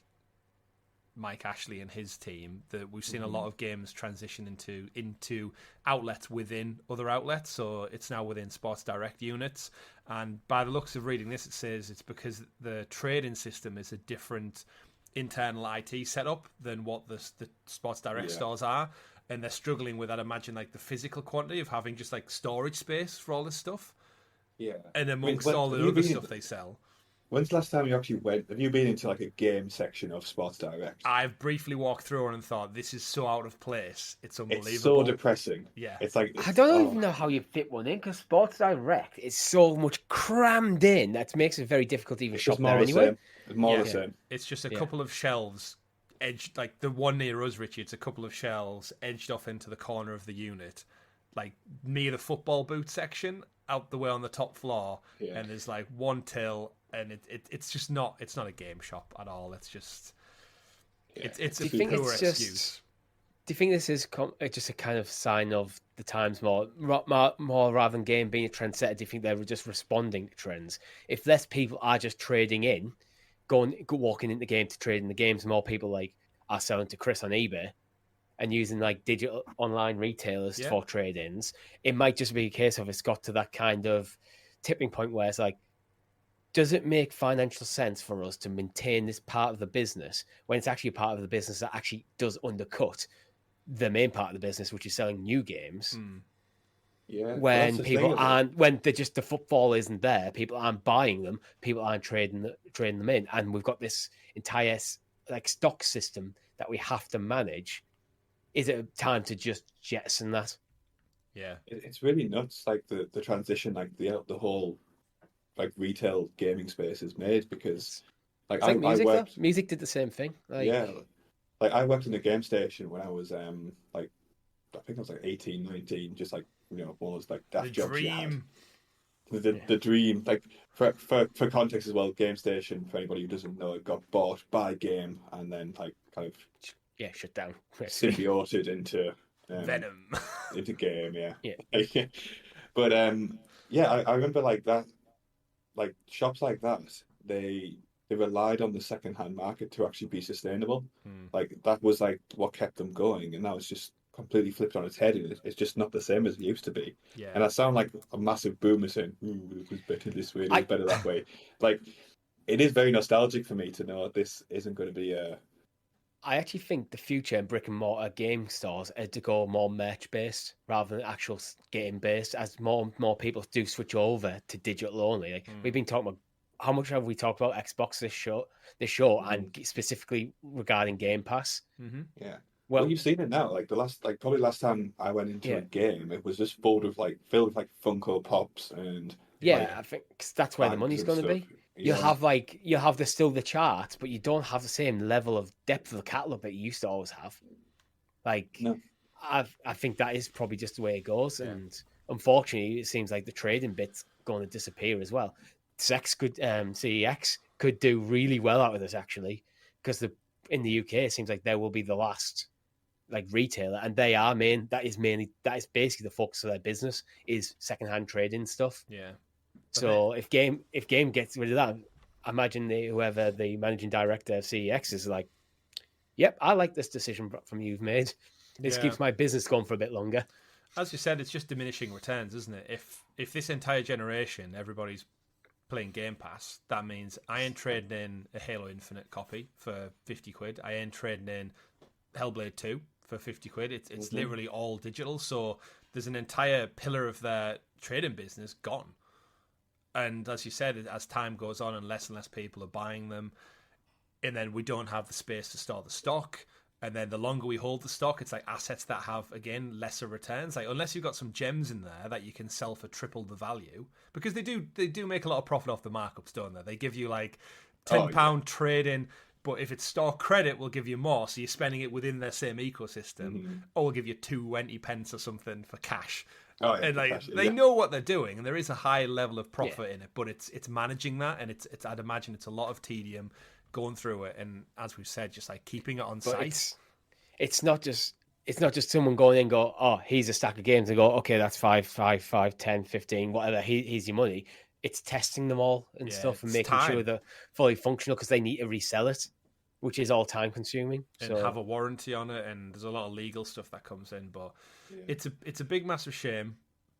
Mike Ashley and his team, that we've seen a lot of games transition into outlets within other outlets. So it's now within Sports Direct units, and by the looks of reading this, it says it's because the trading system is a different internal IT setup than what the Sports Direct stores are, and they're struggling with, I'd imagine, like the physical quantity of having just like storage space for all this stuff. Yeah, and amongst all the other stuff they sell. When's the last time you actually went? Have you been into like a game section of Sports Direct? I've briefly walked through it and thought, this is so out of place. It's unbelievable. It's so depressing. Yeah. It's like, I don't even know how you fit one in, because Sports Direct is so much crammed in that makes it very difficult to even shop there anyway. It's more the same. It's just a couple of shelves edged, like the one near us, Richie, it's a couple of shelves edged off into the corner of the unit, like near the football boot section, out the way on the top floor, and there's like one till and it's just not. It's not a game shop at all. It's just it's Do a you think poor it's just- excuse. Do you think this is just a kind of sign of the times more rather than game being a trendsetter? Do you think they're just responding to trends? If less people are just trading in, walking into the game to trade in the games, more people like are selling to Chris on eBay and using like digital online retailers for trade-ins, it might just be a case of it's got to that kind of tipping point where it's like, does it make financial sense for us to maintain this part of the business when it's actually a part of the business that actually does undercut the main part of the business, which is selling new games? Yeah, When people aren't, when the footfall isn't there, people aren't buying them, people aren't trading them in, and we've got this entire like stock system that we have to manage. Is it time to just jettison that? Yeah, it's really nuts. Like the transition, like the whole like retail gaming space is made because like It's like music, I worked. Music did the same thing. Yeah, like I worked in a game station when I was like I think I was like 18, 19, just like one of those like daft jobs you had. The dream, like for context as well, Game Station, for anybody who doesn't know, it got bought by Game and then like kind of shut down, symbioted into Venom, into Game, yeah. But I remember like that, like shops like that, they relied on the second-hand market to actually be sustainable. Like that was like what kept them going, and now it's just completely flipped on its head, and it's just not the same as it used to be. Yeah. And I sound like a massive boomer saying, "Ooh, it was better this way, it was better that way." Like, it is very nostalgic for me to know this isn't going to be a. I actually think the future in brick and mortar game stores is to go more merch based rather than actual game based, as more people do switch over to digital only. Like, we've been talking about, how much have we talked about Xbox this show, and specifically regarding Game Pass? Yeah. Well, you've seen it now. Like probably last time I went into a game, it was just filled with like Funko Pops and I think that's where the money's going to be. You have still the charts, but you don't have the same level of depth of the catalog that you used to always have. Like, no. I think that is probably just the way it goes, and unfortunately, it seems like the trading bit's going to disappear as well. CEX could do really well out of this actually, because in the UK it seems like they will be the last like retailer, and that is basically the focus of their business is secondhand trading stuff. Yeah. So if game gets rid of that, I imagine whoever the managing director of CEX is like, yep, I like this decision from you've made. This keeps my business going for a bit longer. As you said, it's just diminishing returns, isn't it? If this entire generation, everybody's playing Game Pass, that means I ain't trading in a Halo Infinite copy for 50 quid. I ain't trading in Hellblade 2 for 50 quid. It's literally all digital. So there's an entire pillar of their trading business gone. And as you said, as time goes on and less people are buying them, and then we don't have the space to store the stock. And then the longer we hold the stock, it's like assets that have, again, lesser returns. Like, unless you've got some gems in there that you can sell for triple the value, because they do make a lot of profit off the markups, don't they? They give you like £10 trade-in, but if it's store credit, we'll give you more. So you're spending it within their same ecosystem, or we'll give you 20 pence or something for cash. And like they know what they're doing, and there is a high level of profit in it, but it's managing that, and it's I'd imagine it's a lot of tedium going through it, and as we've said, just like keeping it on site. It's not just someone going in and go, oh, here's a stack of games, and go, okay, that's 5, 10, 15, whatever, here's your money. It's testing them all and stuff, and making sure they're fully functional, because they need to resell it, which is all time consuming. And have a warranty on it, and there's a lot of legal stuff that comes in, but it's a big massive shame.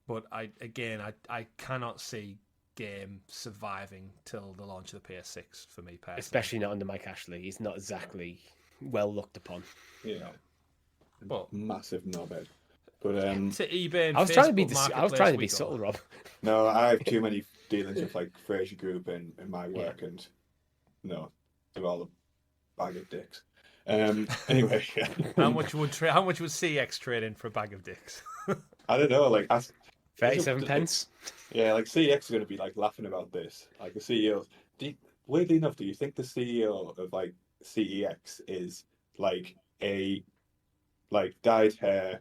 But I cannot see Game surviving till the launch of the PS6 for me personally. Especially not under Mike Ashley. He's not exactly well looked upon. Yeah. But massive knobhead. But to eBay and I was trying to be subtle, Rob. No, I have too many dealings with like Fraser Group and my work, and no, they're all a bag of dicks. Anyway, how much would CX trade in for a bag of dicks? I don't know, like 37 pence. Yeah, like CEX is going to be like laughing about this. Like the CEO. Weirdly enough, do you think the CEO of like CEX is like a dyed hair,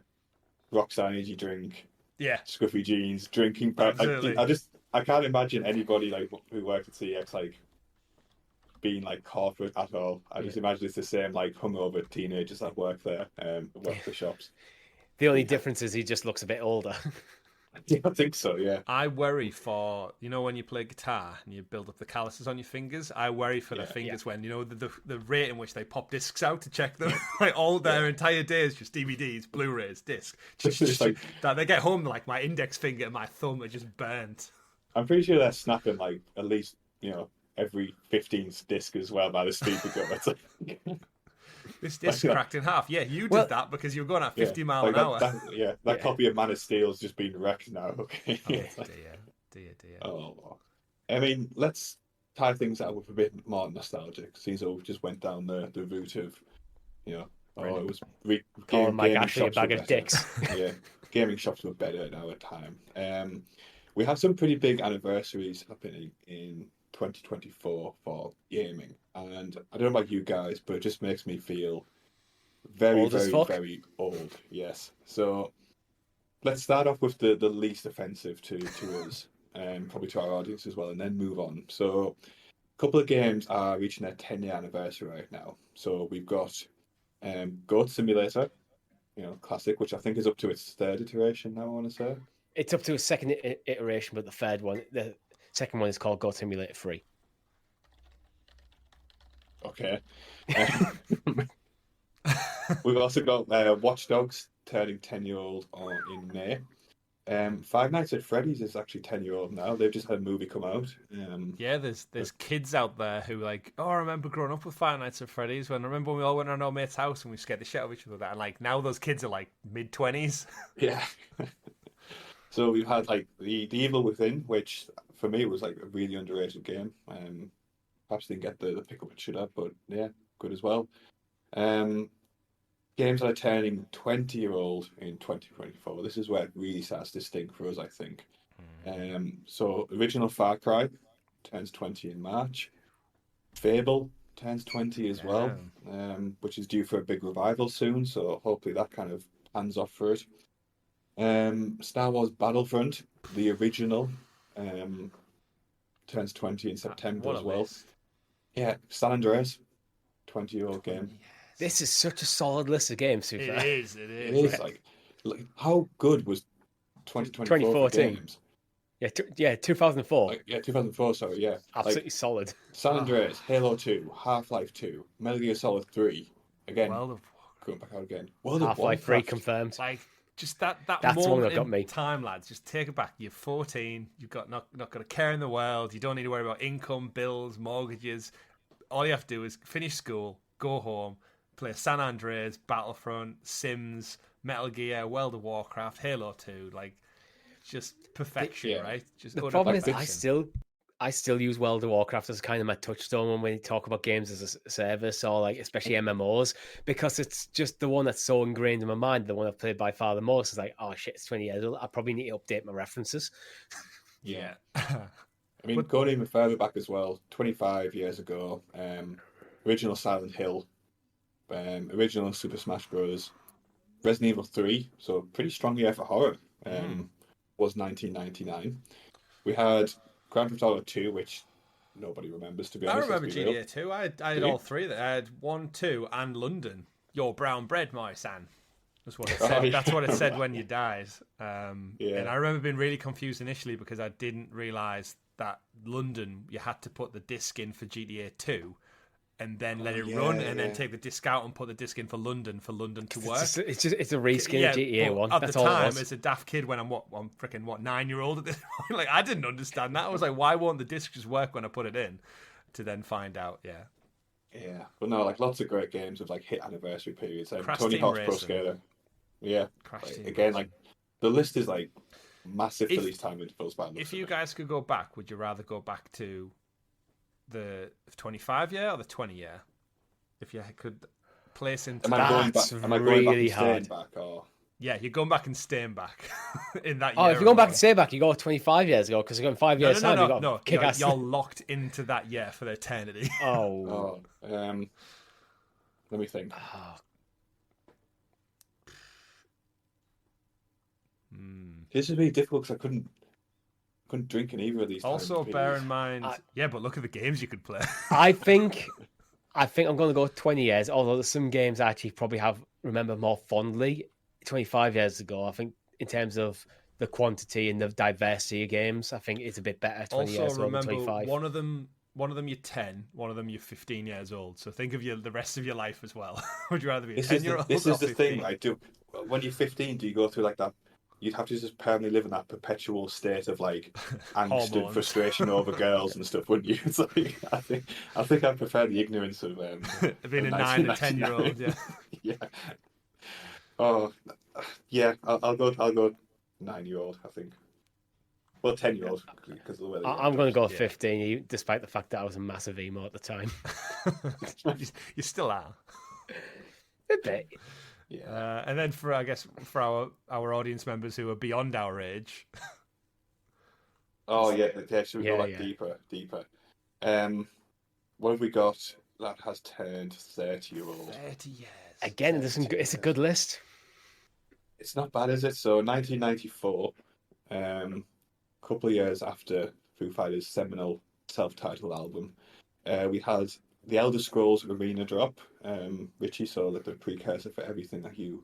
Rockstar energy drink, scruffy jeans, drinking? Absolutely. I I can't imagine anybody like who works at CX like being like corporate at all. I just imagine it's the same like hungover teenagers that work there, work the shops. The only difference is he just looks a bit older. Yeah, I think so. Yeah. I worry for, you know, when you play guitar and you build up the calluses on your fingers. I worry for their fingers when, you know, the rate in which they pop discs out to check them. Like all their entire days, just DVDs, Blu-rays, disc. Just like that they get home, like my index finger and my thumb are just burnt. I'm pretty sure they're snapping like at least, you know, every 15th disc as well by the speed they go. It's like this disc cracked in half. Yeah, you did that because you were going at 50 mile an hour. That copy of Man of Steel's just been wrecked now. Okay. Oh, dear. Oh, I mean, let's tie things out with a bit more nostalgic. Since we just went down the route of, you know, it was calling Mike Ashley a bag of dicks. Yeah, gaming shops were better in our time. We have some pretty big anniversaries happening in 2024 for gaming, and I don't know about you guys, but it just makes me feel very old. Yes. So let's start off with the least offensive to us, and probably to our audience as well, and then move on. So a couple of games are reaching their 10-year anniversary right now. So we've got Goat Simulator, you know, classic, which I think is up to its third iteration now, I want to say. It's up to a second iteration, but the second one is called Goat Simulator 3. Okay. We've also got Watch Dogs turning 10-year-old in May. Five Nights at Freddy's is actually 10-year-old now. They've just had a movie come out. Yeah, there's kids out there who like, I remember growing up with Five Nights at Freddy's. When I remember when we all went around our mate's house and we scared the shit out of each other. And like now those kids are like mid-20s. Yeah. So we've had like the Evil Within, which for me was like a really underrated game. Perhaps didn't get the pickup it should have, but yeah, good as well. Games that are turning 20-year-old in 2024. This is where it really starts to stink for us, I think. So original Far Cry turns 20 in March. Fable turns 20 as well, which is due for a big revival soon. So hopefully that kind of hands off for it. Star Wars Battlefront, the original, turns 20 in September as well. List. Yeah, San Andreas, 20-year-old game. This is such a solid list of games. It is. It is like how good was 2024 games? Yeah, 2004. 2004. Sorry, yeah, absolutely solid. San Andreas, Halo 2, Half-Life 2, Metal Gear Solid 3. Again, going back out again. Half-Life 3 confirmed. Like just that That's moment got me. in time, lads. Just take it back. You're 14. You've got not got a care in the world. You don't need to worry about income, bills, mortgages. All you have to do is finish school, go home, play San Andreas, Battlefront, Sims, Metal Gear, World of Warcraft, Halo 2. Like, just perfection, right? Just the problem is, I still use World of Warcraft as kind of my touchstone when we talk about games as a service, or like especially MMOs, because it's just the one that's so ingrained in my mind. The one I've played by far the most is like, oh shit, it's 20 years old. I probably need to update my references. Yeah. I mean, going even further back as well, 25 years ago, original Silent Hill, original Super Smash Bros., Resident Evil 3, so pretty strong year for horror, was 1999. We had Grand Theft Auto 2, which nobody remembers, to be honest. I remember GTA 2. I had all three. I had 1, 2, and London. Your brown bread, my son. That's what it said. That's what it said when you died. And I remember being really confused initially because I didn't realise that London, you had to put the disc in for GTA 2 and then let it run and then take the disc out and put the disc in for London to work. It's a reskin of GTA 1. At That's the all time, it was. as a daft kid, when I'm 9-year-old at this point, like I didn't understand that. I was like, why won't the disc just work when I put it in? To then find out, Yeah, but no, like lots of great games with like hit anniversary periods. Like Crash Tony Team Hawk's Pro Racing. Skater. Yeah, Crash Team again, Racing. like the list is like massive for these time intervals. If you guys could go back, would you rather go back to the 25 year or the 20 year? If you could place into am I going back and staying back, or yeah, you're going back and staying back in that year. Oh, if you're going back and stay back, you go 25 years ago, because you're going 5 years time. You got kick ass. You're locked into that year for eternity. let me think. This is really difficult because I couldn't couldn't drink in either of these. Also, time bear periods. in mind, yeah, but look at the games you could play. I think I'm going to go 20 years, although there's some games I actually probably remember more fondly. 25 years ago, I think in terms of the quantity and the diversity of games, I think it's a bit better 20 Also, years ago than remember 25. one of them you're 10, one of them you're 15 years old. So think of the rest of your life as well. Would you rather be a 10-year-old? This or is the 15? thing. Like, when you're 15, do you go through like that? You'd have to just permanently live in that perpetual state of like angst and Hormones. frustration over girls and stuff, wouldn't you? It's like I think I prefer the ignorance of being a 9 or 10-year-old. Yeah. Yeah. Oh, yeah. I'll go 9-year-old. I think. Well, 10-year-old because of the way. I'm going to go 15, despite the fact that I was a massive emo at the time. You still are. A bit. Yeah. And then for our audience members who are beyond our age. Oh yeah. Should we go like Yeah. deeper? What have we got that has turned 30-year-old? 30 years. Again, it's a good list. It's not bad, is it? So 1994, couple of years after Foo Fighters' seminal self-titled album, we had the Elder Scrolls Arena drop. Richie, so like the precursor for everything that you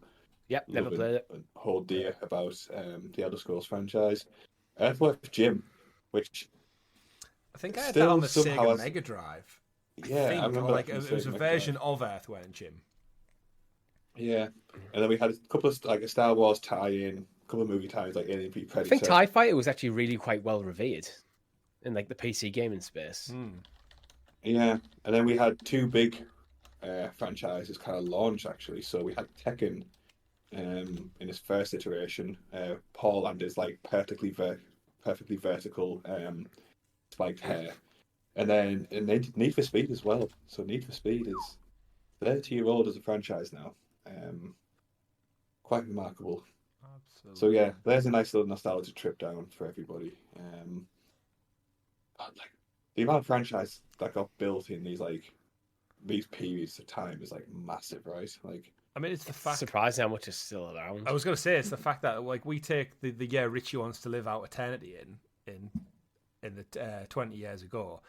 Never love played it. and hold dear about the Elder Scrolls franchise. Earthworm Jim, which I think I had that still on the somehow Sega has- Mega Drive. yeah, I remember like that it from was a Sega Mega version Drive. of Earthworm Jim. Yeah, and then we had a couple of like a Star Wars tie-in, a couple of movie tie-ins like Alien v I Predator. think TIE Fighter was actually really quite well revered in like the PC gaming space. Yeah, and then we had two big franchises kind of launch actually. So we had Tekken in its first iteration, Paul and his like perfectly vertical spiked hair, and then Need for Speed as well. So Need for Speed is 30-year-old as a franchise now. Quite remarkable. Absolutely. So yeah, there's a nice little nostalgia trip down for everybody. Like the amount of franchise that got built in these periods of time is like massive, right? Like, I mean, it's the fact. Surprising how much is still around. I was going to say it's the fact that like we take the year Richie wants to live out eternity in the 20 years ago.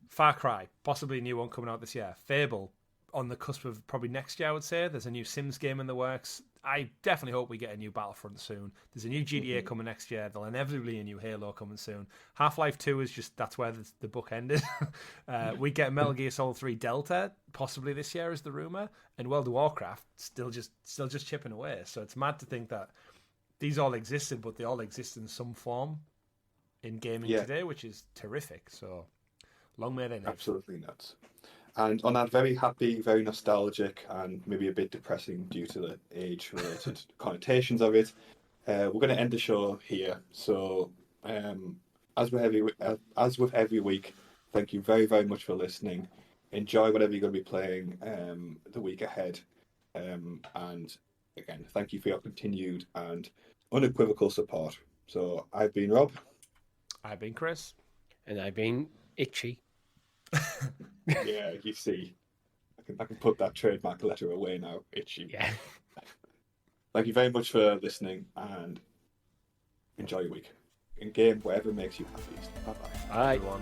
Far Cry, possibly a new one coming out this year. Fable, on the cusp of probably next year, I would say. There's a new Sims game in the works. I definitely hope we get a new Battlefront soon. There's a new GTA coming next year. There'll inevitably be a new Halo coming soon. Half-Life 2 is just, that's where the book ended. We get Metal Gear Solid 3 Delta, possibly this year is the rumour. And World of Warcraft, still just chipping away. So it's mad to think that these all existed, but they all exist in some form in gaming today, which is terrific. So long may they live. absolutely nuts. And on that very happy, very nostalgic, and maybe a bit depressing due to the age-related connotations of it, we're going to end the show here. So, as with every week, thank you very, very much for listening. Enjoy whatever you're going to be playing the week ahead. And again, thank you for your continued and unequivocal support. So, I've been Rob. I've been Chris. And I've been itchy. Yeah, you see, I can put that trademark letter away now. Itchy. Yeah. Thank you very much for listening and enjoy your week. In game, whatever makes you happiest. Bye bye. Bye. Everyone.